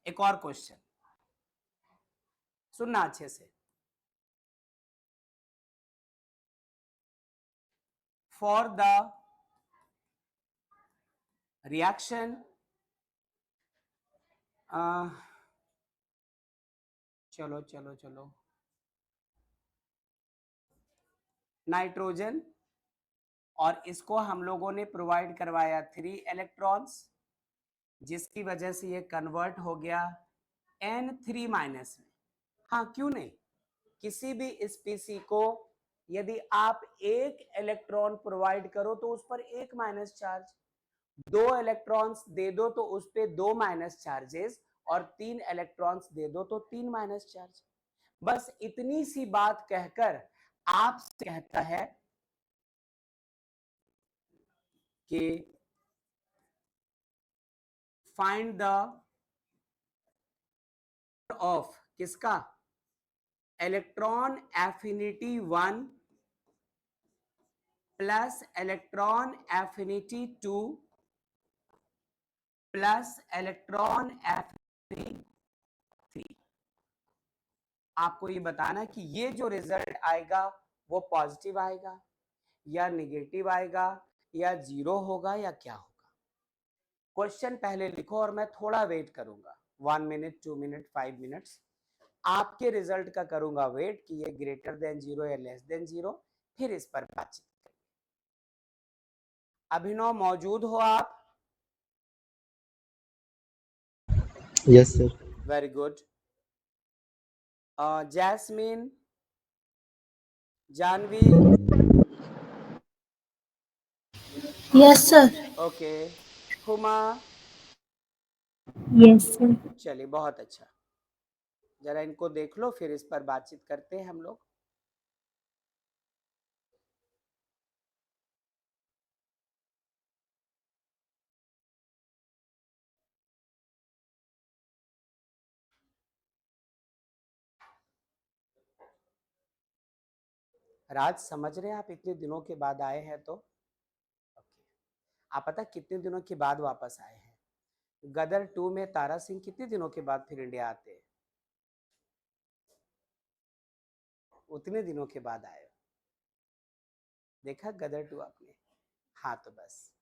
एक और क्वेश्चन सुनना अच्छे से। फॉर द रिएक्शन चलो चलो चलो, नाइट्रोजन, और इसको हम लोगों ने प्रोवाइड करवाया 3 इलेक्ट्रॉन्स, जिसकी वजह से ये कन्वर्ट हो गया N3 माइनस में। हाँ क्यों नहीं, किसी भी स्पीसी को यदि आप एक इलेक्ट्रॉन प्रोवाइड करो तो उस पर एक माइनस चार्ज, 2 इलेक्ट्रॉन्स दे दो तो उस पर 2 माइनस चार्जेस, और 3 इलेक्ट्रॉन्स दे दो तो 3 माइनस चार्ज। बस इतनी सी बात कहकर आपसे कहता है कि फाइंड द ऑफ किसका, electron affinity 1 plus electron affinity 2 plus electron affinity 3। आपको ये बताना कि ये जो रिजल्ट आएगा वो पॉजिटिव आएगा या नेगेटिव आएगा या जीरो होगा या क्या होगा। क्वेश्चन पहले लिखो और मैं थोड़ा वेट करूंगा, 1 मिनट, 2 मिनट, 5 मिनट्स, आपके रिजल्ट का करूंगा वेट कि ये ग्रेटर देन जीरो या लेस देन जीरो, फिर इस पर बातचीत करेंगे। अभिनव मौजूद हो आप? Yes sir. Very good. Jasmine, Janvi, yes sir. Okay, Huma, yes sir. चलिए बहुत अच्छा, जरा इनको देख लो फिर इस पर बातचीत करते हैं हम लोग। राज समझ रहे हैं आप, इतने दिनों के बाद आए हैं तो ओके। आप पता कितने दिनों के बाद वापस आए हैं? गदर 2 में तारा सिंह कितने दिनों के बाद फिर इंडिया आते हैं? उतने दिनों के बाद आए। देखा गदर 2 आपने? हाँ तो बस,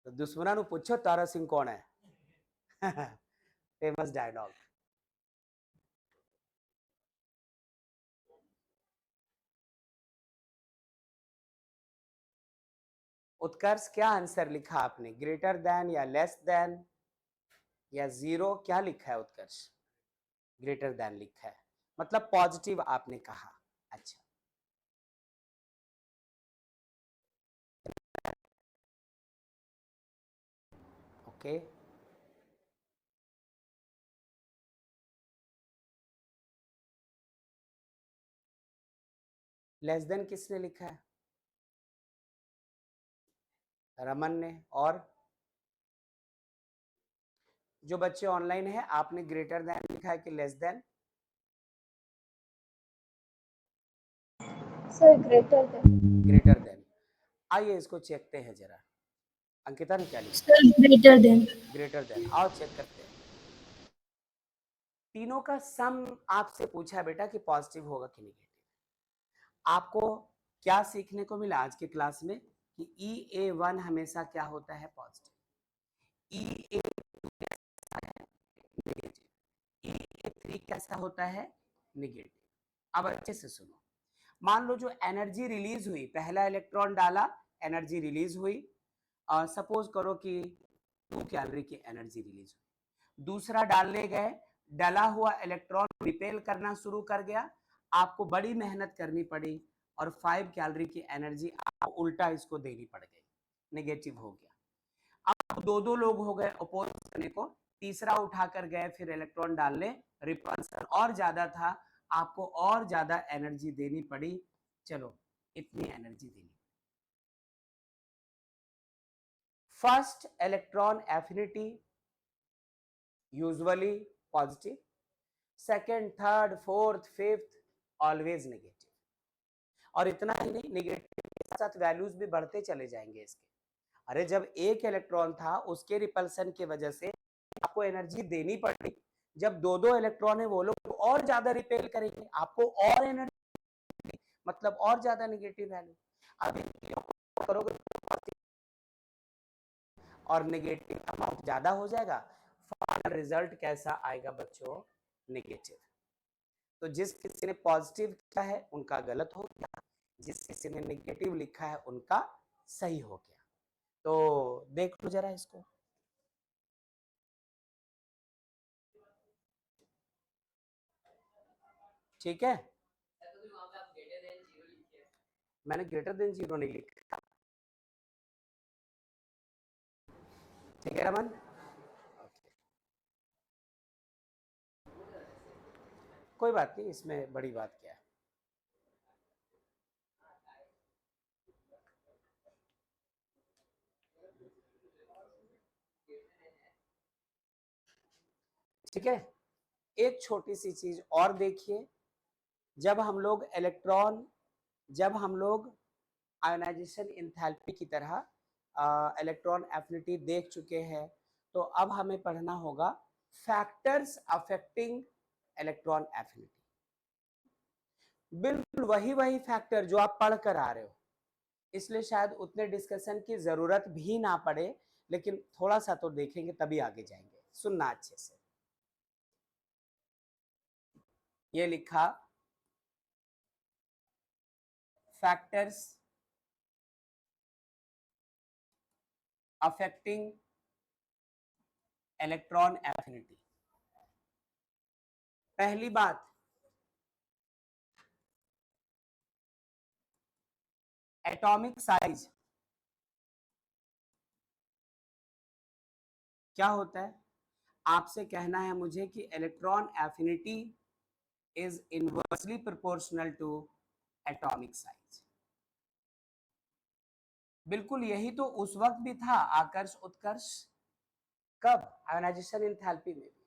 तो दुश्मना नु पूछो तारा सिंह कौन है। Famous dialogue. उत्कर्ष क्या आंसर लिखा आपने, ग्रेटर देन या लेस देन? या 0 क्या लिखा है उत्कर्ष? ग्रेटर देन लिखा है, मतलब पॉजिटिव आपने कहा। अच्छा, ओके। लेस देन किसने लिखा है? रमन ने। और जो बच्चे ऑनलाइन है, आपने ग्रेटर देन लिखा है कि less than? Sir greater than. Greater than. आइए इसको चेकते हैं जरा। अंकिता ने क्या लिखा है? Sir greater than. Greater than. आओ चेक करते हैं। तीनों का सम आपसे पूछा है बेटा कि पॉजिटिव होगा कि नेगेटिव। आपको क्या सीखने को मिला आज की क्लास में कि EA1 हमेशा क्या होता है? पॉजिटिव। EA2 कैसा है? नेगेटिव। EA3 कैसा होता है? नेगेटिव। अब अच्छे से सुनो। मान लो जो एनर्जी रिलीज हुई, पहला इलेक्ट्रॉन डाला, एनर्जी रिलीज हुई, सपोज करो कि 2 कैलोरी की एनर्जी रिलीज हुई। दूसरा डालने गए, डला हुआ इलेक्ट्रॉन रिपेल करना शुरू कर गया, आपको बड़ी मेहनत करनी पड़ी और 5 कैलोरी की एनर्जी आपको उल्टा इसको देनी पड़ गई, नेगेटिव हो गया। अब दो लोग हो गए अपोज करने को, तीसरा उठा कर गए फिर इलेक्ट्रॉन डालने, रिपल्सन और ज्यादा था, आपको और ज्यादा एनर्जी देनी पड़ी। चलो इतनी एनर्जी देनी। First electron affinity usually positive, second, third, fourth, fifth always negative. और इतना ही नहीं, नेगेटिव के साथ वैल्यूज भी बढ़ते चले जाएंगे इसके। अरे जब एक इलेक्ट्रॉन था उसके रिपल्सन की वजह से आपको एनर्जी देनी पड़ी, जब दो इलेक्ट्रॉन है वो लोग और ज्यादा रिपेल करेंगे, आपको और एनर्जी, मतलब और ज्यादा नेगेटिव वैल्यू। अब करोगे और नेगेटिव अमाउंट ज्यादा हो जाएगा, फाइनल रिजल्ट कैसा आएगा बच्चों? नेगेटिव। तो जिस किसी ने पॉजिटिव लिखा है उनका गलत हो गया, जिस किसी ने नेगेटिव लिखा है उनका सही हो गया। तो देख लो जरा इसको। ठीक है, मैंने ग्रेटर देन 0 नहीं लिखा। ठीक है रमन, कोई बात नहीं, इसमें बड़ी बात क्या है। ठीक है, एक छोटी सी चीज और देखिए, जब हम लोग आयोनाइजेशन एंथैल्पी की तरह इलेक्ट्रॉन एफिनिटी देख चुके हैं, तो अब हमें पढ़ना होगा फैक्टर्स अफेक्टिंग इलेक्ट्रॉन एफिनिटी। बिल्कुल वही फैक्टर जो आप पढ़ कर आ रहे हो, इसलिए शायद उतने डिस्कशन की जरूरत भी ना पड़े, लेकिन थोड़ा सा तो देखेंगे तभी आगे जाएंगे। सुनना अच्छे से। ये लिखा फैक्टर्स अफेक्टिंग इलेक्ट्रॉन एफिनिटी। पहली बात, एटॉमिक साइज। क्या होता है? आपसे कहना है मुझे कि electron affinity is inversely proportional to atomic size. बिल्कुल यही तो उस वक्त भी था आकर्ष उत्कर्ष। कब? आयोनाइजेशन एंथैल्पी में भी,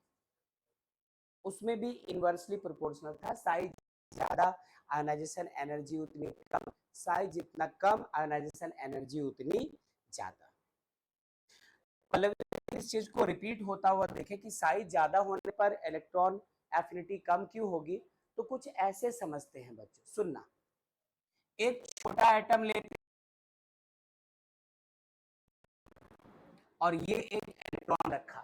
उसमें भी इनवर्सली प्रोपोर्शनल था। साइज ज्यादा, आयोनाइजेशन एनर्जी उतनी कम, साइज जितना कम, आयोनाइजेशन एनर्जी उतनी ज्यादा। मतलब इस चीज को रिपीट होता हुआ देखें कि साइज ज्यादा होने पर इलेक्ट्रॉन एफिनिटी कम क्यों होगी, तो कुछ ऐसे समझते हैं बच्चों। सुनना, एक छोटा एटम लेते और ये एक इलेक्ट्रॉन रखा,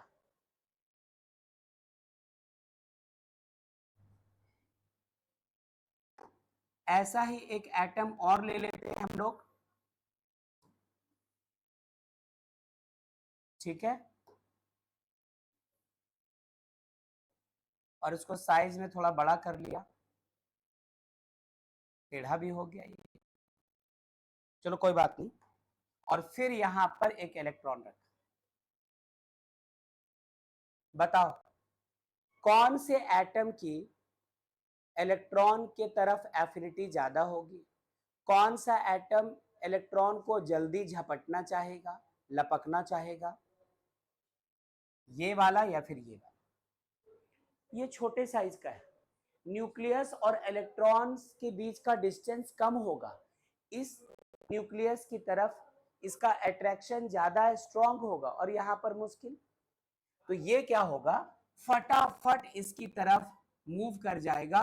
ऐसा ही एक एटम और ले लेते हैं हम लोग। ठीक है, और इसको साइज में थोड़ा बड़ा कर लिया, टेढ़ा भी हो गया ये, चलो कोई बात नहीं। और फिर यहां पर एक इलेक्ट्रॉन रखा, बताओ कौन से एटम की इलेक्ट्रॉन के तरफ एफिनिटी ज्यादा होगी, कौन सा एटम इलेक्ट्रॉन को जल्दी झपटना चाहेगा, लपकना चाहेगा, ये वाला या फिर ये वाला। ये छोटे साइज का है, न्यूक्लियस और इलेक्ट्रॉन्स के बीच का डिस्टेंस कम होगा, इस न्यूक्लियस की तरफ इसका अट्रैक्शन ज्यादा स्ट्रांग होगा और यहां पर मुश्किल। तो ये क्या होगा, फटाफट इसकी तरफ मूव कर जाएगा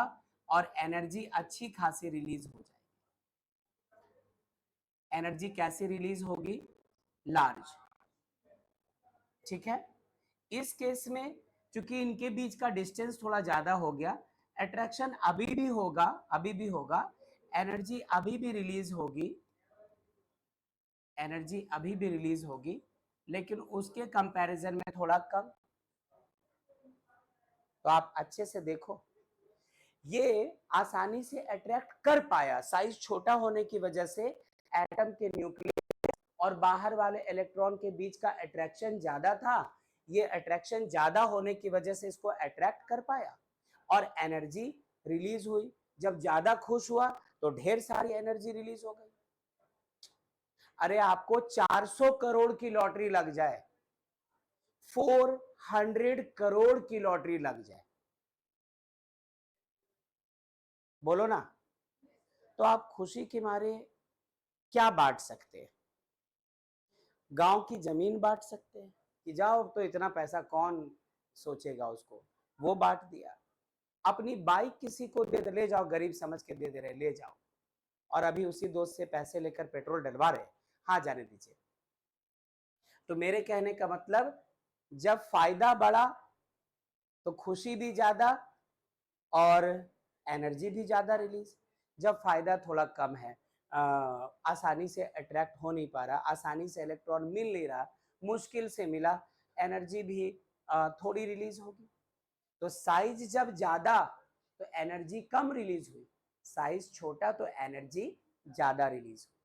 और एनर्जी अच्छी खासी रिलीज हो जाएगी। एनर्जी कैसे रिलीज होगी, लार्ज, ठीक है। इस केस में चूंकि इनके बीच का डिस्टेंस थोड़ा ज्यादा हो गया, अट्रैक्शन अभी भी होगा, एनर्जी अभी भी रिलीज होगी, एनर्जी अभी भी रिलीज होगी, लेकिन उसके कंपैरिजन में थोड़ा कम। तो आप अच्छे से देखो, ये आसानी से अट्रैक्ट कर पाया, साइज छोटा होने की वजह से एटम के न्यूक्लियस और बाहर वाले इलेक्ट्रॉन के बीच का अट्रैक्शन ज्यादा था, ये अट्रैक्शन ज्यादा होने की वजह से इसको अट्रैक्ट कर पाया और एनर्जी रिलीज हुई। जब ज्यादा खुश हुआ तो ढेर सारी एनर्जी रिलीज हो गई। अरे आपको 400 करोड़ की लॉटरी लग जाए, 400 करोड़ की लॉटरी लग जाए, बोलो ना, तो आप खुशी के मारे क्या बांट सकते हैं, गांव की जमीन बांट सकते हैं कि जाओ, तो इतना पैसा कौन सोचेगा उसको, वो बांट दिया। अपनी बाइक किसी को दे ले जाओ, गरीब समझ के दे दे रहे, ले जाओ, और अभी उसी दोस्त से पैसे लेकर पेट्रोल डलवा रहे, हाँ जाने दीजिए। तो मेरे कहने का मतलब, जब फायदा बढ़ा तो खुशी भी ज्यादा और एनर्जी भी ज्यादा रिलीज। जब फायदा थोड़ा कम है, आसानी से अट्रैक्ट हो नहीं पा रहा, आसानी से इलेक्ट्रॉन मिल नहीं रहा, मुश्किल से मिला, एनर्जी भी थोड़ी रिलीज होगी। तो साइज जब ज्यादा तो एनर्जी कम रिलीज हुई, साइज छोटा तो एनर्जी ज्यादा रिलीज हुई।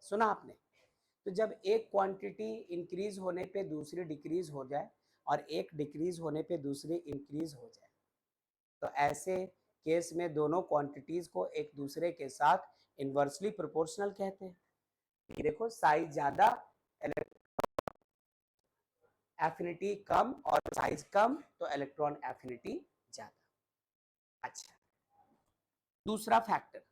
सुना आपने। तो जब एक क्वांटिटी इंक्रीज होने पे दूसरी डिक्रीज हो जाए और एक डिक्रीज होने पे दूसरी इंक्रीज हो जाए, तो ऐसे केस में दोनों क्वांटिटीज को एक दूसरे के साथ इनवर्सली प्रोपोर्शनल कहते हैं। कि देखो साइज ज्यादा, एफिनिटी कम, और साइज कम तो इलेक्ट्रॉन एफिनिटी ज्यादा। अच्छा, दूसरा फैक्टर,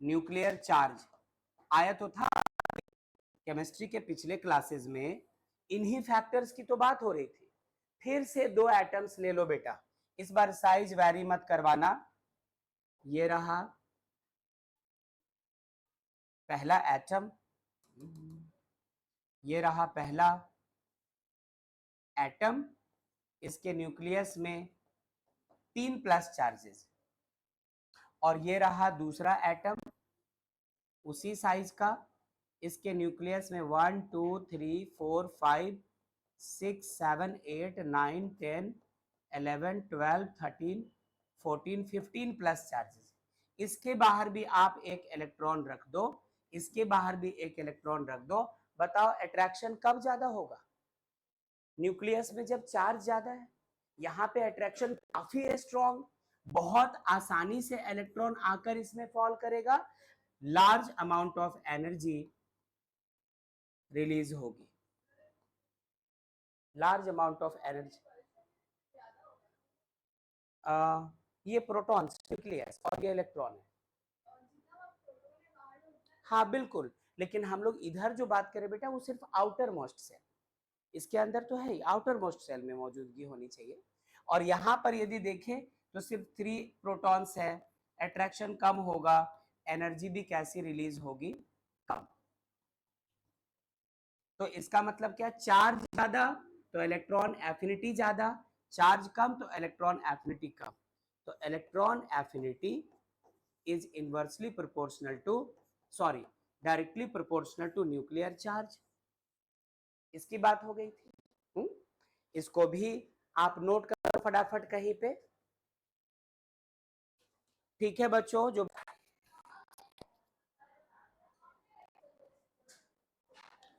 न्यूक्लियर चार्ज। आया तो था केमिस्ट्री के पिछले क्लासेस में, इन्हीं फैक्टर्स की तो बात हो रही थी। फिर से दो एटम्स ले लो बेटा, इस बार साइज वैरी मत करवाना। ये रहा पहला एटम, ये रहा पहला एटम, इसके न्यूक्लियस में 3 प्लस चार्जेस, और ये रहा दूसरा एटम उसी साइज का, इसके न्यूक्लियस में 1 2 3 4 5 6 7 8 9 10 11 12 13 14 15 प्लस चार्जेस। इसके बाहर भी आप एक इलेक्ट्रॉन रख दो, इसके बाहर भी एक इलेक्ट्रॉन रख दो, बताओ अट्रैक्शन कब ज्यादा होगा, न्यूक्लियस में जब चार्ज ज्यादा है, यहाँ पे अट्रैक्शन काफी स्ट्रॉन्ग, बहुत आसानी से इलेक्ट्रॉन आकर इसमें फॉल करेगा, large amount of energy release होगी, लार्ज अमाउंट ऑफ एनर्जी। ये प्रोटॉन्स, न्यूक्लियस, और ये इलेक्ट्रॉन है। हाँ बिल्कुल, लेकिन हम लोग इधर जो बात करें बेटा वो सिर्फ आउटर मोस्ट सेल, इसके अंदर तो है ही, आउटर मोस्ट सेल में मौजूदगी होनी चाहिए। और यहाँ पर यदि देखें तो सिर्फ 3 प्रोटॉन्स है, अट्रैक्शन कम होगा, एनर्जी भी कैसी रिलीज होगी, कम। तो इसका मतलब क्या, चार्ज ज्यादा तो इलेक्ट्रॉन एफिनिटी ज्यादा, चार्ज कम तो इलेक्ट्रॉन एफिनिटी कम। तो electron affinity is inversely proportional to, sorry, directly proportional to nuclear charge। इसकी बात हो गई थी। इसको भी आप नोट करो फटाफट कहीं पे। ठीक है बच्चों, जो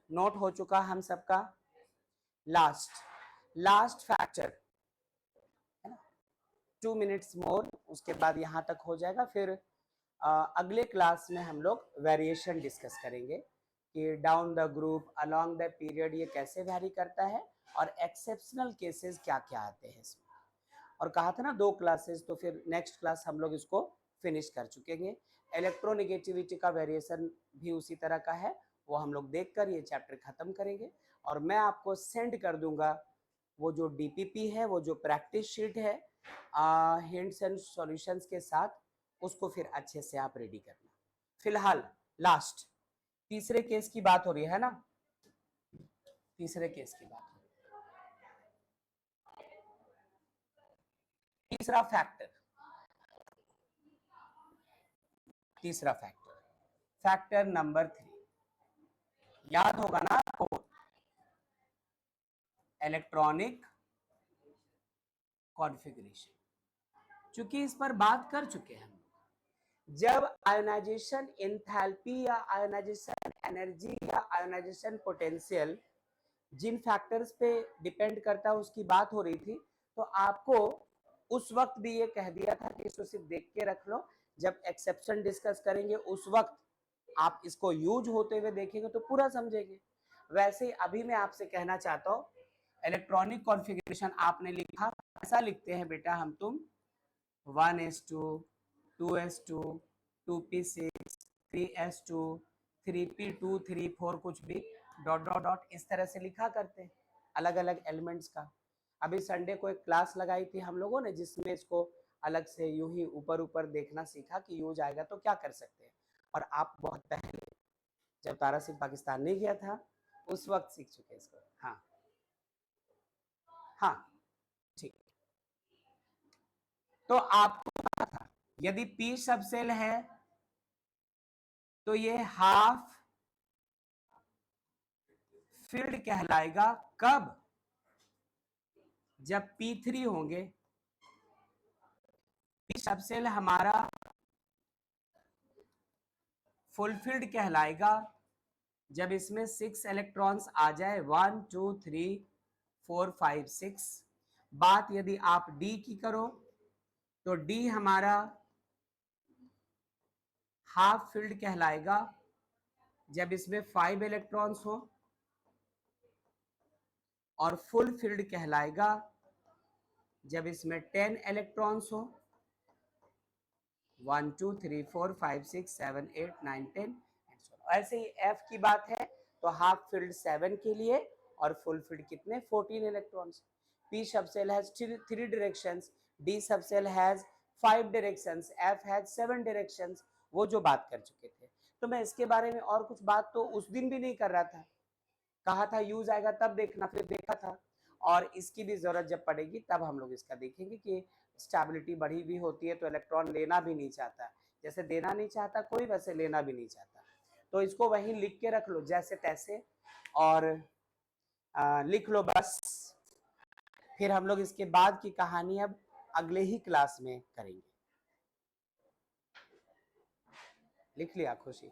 नोट हो चुका हम सबका। लास्ट फैक्टर है ना, 2 मिनट्स मोर, उसके बाद यहां तक हो जाएगा। फिर अगले क्लास में हम लोग वेरिएशन डिस्कस करेंगे कि down the group along the period ये कैसे वैरी करता है और एक्सेप्शनल केसेस क्या क्या आते हैं इसमें। और कहा था ना 2 क्लासेस, तो फिर नेक्स्ट क्लास हम लोग इसको फिनिश कर चुकेंगे। इलेक्ट्रोनेगेटिविटी का वेरिएशन भी उसी तरह का है, वो हम लोग देखकर ये चैप्टर खत्म करेंगे। और मैं आपको सेंड कर दूंगा वो जो डीपीपी है, वो जो प्रैक्टिस शीट है हिंट्स एंड सॉल्यूशंस के साथ, उसको फिर अच्छे से आप रेडी करना। फिलहाल लास्ट तीसरे केस की बात हो रही है ना, तीसरे केस की बात हो रही है। तीसरा फैक्टर फैक्टर नंबर 3 याद होगा ना आपको, इलेक्ट्रॉनिक कॉन्फ़िगरेशन। चूंकि इस पर बात कर चुके हैं, जब आयोनाइजेशन एंथैल्पी या आयोनाइजेशन एनर्जी या आयोनाइजेशन पोटेंशियल जिन फैक्टर्स पे डिपेंड करता है उसकी बात हो रही थी, तो आपको उस वक्त भी ये कह दिया था कि इसको सिर्फ देख के रख लो, जब एक्सेप्शन डिस्कस करेंगे उस वक्त आप इसको यूज होते हुए देखेंगे तो पूरा समझेंगे। वैसे अभी मैं आपसे कहना चाहता हूँ, इलेक्ट्रॉनिक कॉन्फ़िगरेशन आपने लिखा, ऐसा लिखते हैं बेटा हम तुम 1s2 2s2 2p6 3s2 3p2 3p4 कुछ भी डॉट डॉट डॉट इस तरह से लिखा करते हैं अलग अलग एलिमेंट्स का। अभी संडे को एक क्लास लगाई थी हम लोगों ने जिसमें इसको अलग से यूं ही ऊपर ऊपर देखना सीखा कि यूज आएगा तो क्या कर सकते हैं। और आप बहुत पहले जब तारा सिंह पाकिस्तान नहीं गया था उस वक्त सीख चुके इसको। हाँ हाँ ठीक। तो आपको पता था यदि पी सबसेल है तो ये हाफ फील्ड कहलाएगा कब, जब P3 होंगे। पी सबसेल हमारा फुलफिल्ड कहलाएगा जब इसमें 6 इलेक्ट्रॉन्स आ जाए, 1 2 3 4 5 6। बात यदि आप डी की करो तो डी हमारा हाफ फील्ड कहलाएगा जब इसमें 5 इलेक्ट्रॉन्स हो, और फुल फील्ड कहलाएगा जब इसमें 10 इलेक्ट्रॉन्स हो, 1 2 3 4 5 6 7 8 9 10। ऐसे ही एफ की बात है तो हाफ फील्ड 7 के लिए और फुल फील्ड कितने 14 electrons. P subshell has 3 directions, D subshell has 5 directions, F has 7 directions, वो जो बात कर चुके थे। तो मैं इसके बारे में और कुछ बात तो उस दिन भी नहीं कर रहा था, कहा था यूज आएगा तब देखना, फिर देखा था। और इसकी भी जरूरत जब पड़ेगी तब हम लोग इसका देखेंगे कि स्टेबिलिटी बढ़ी भी होती है तो इलेक्ट्रॉन लेना भी नहीं चाहता, जैसे देना नहीं चाहता कोई वैसे लेना भी नहीं चाहता। तो इसको वहीं लिख के रख लो जैसे तैसे और लिख लो बस। फिर हम लोग इसके बाद की कहानी अब अगले ही क्लास में करेंगे। लिख लिया खुशी?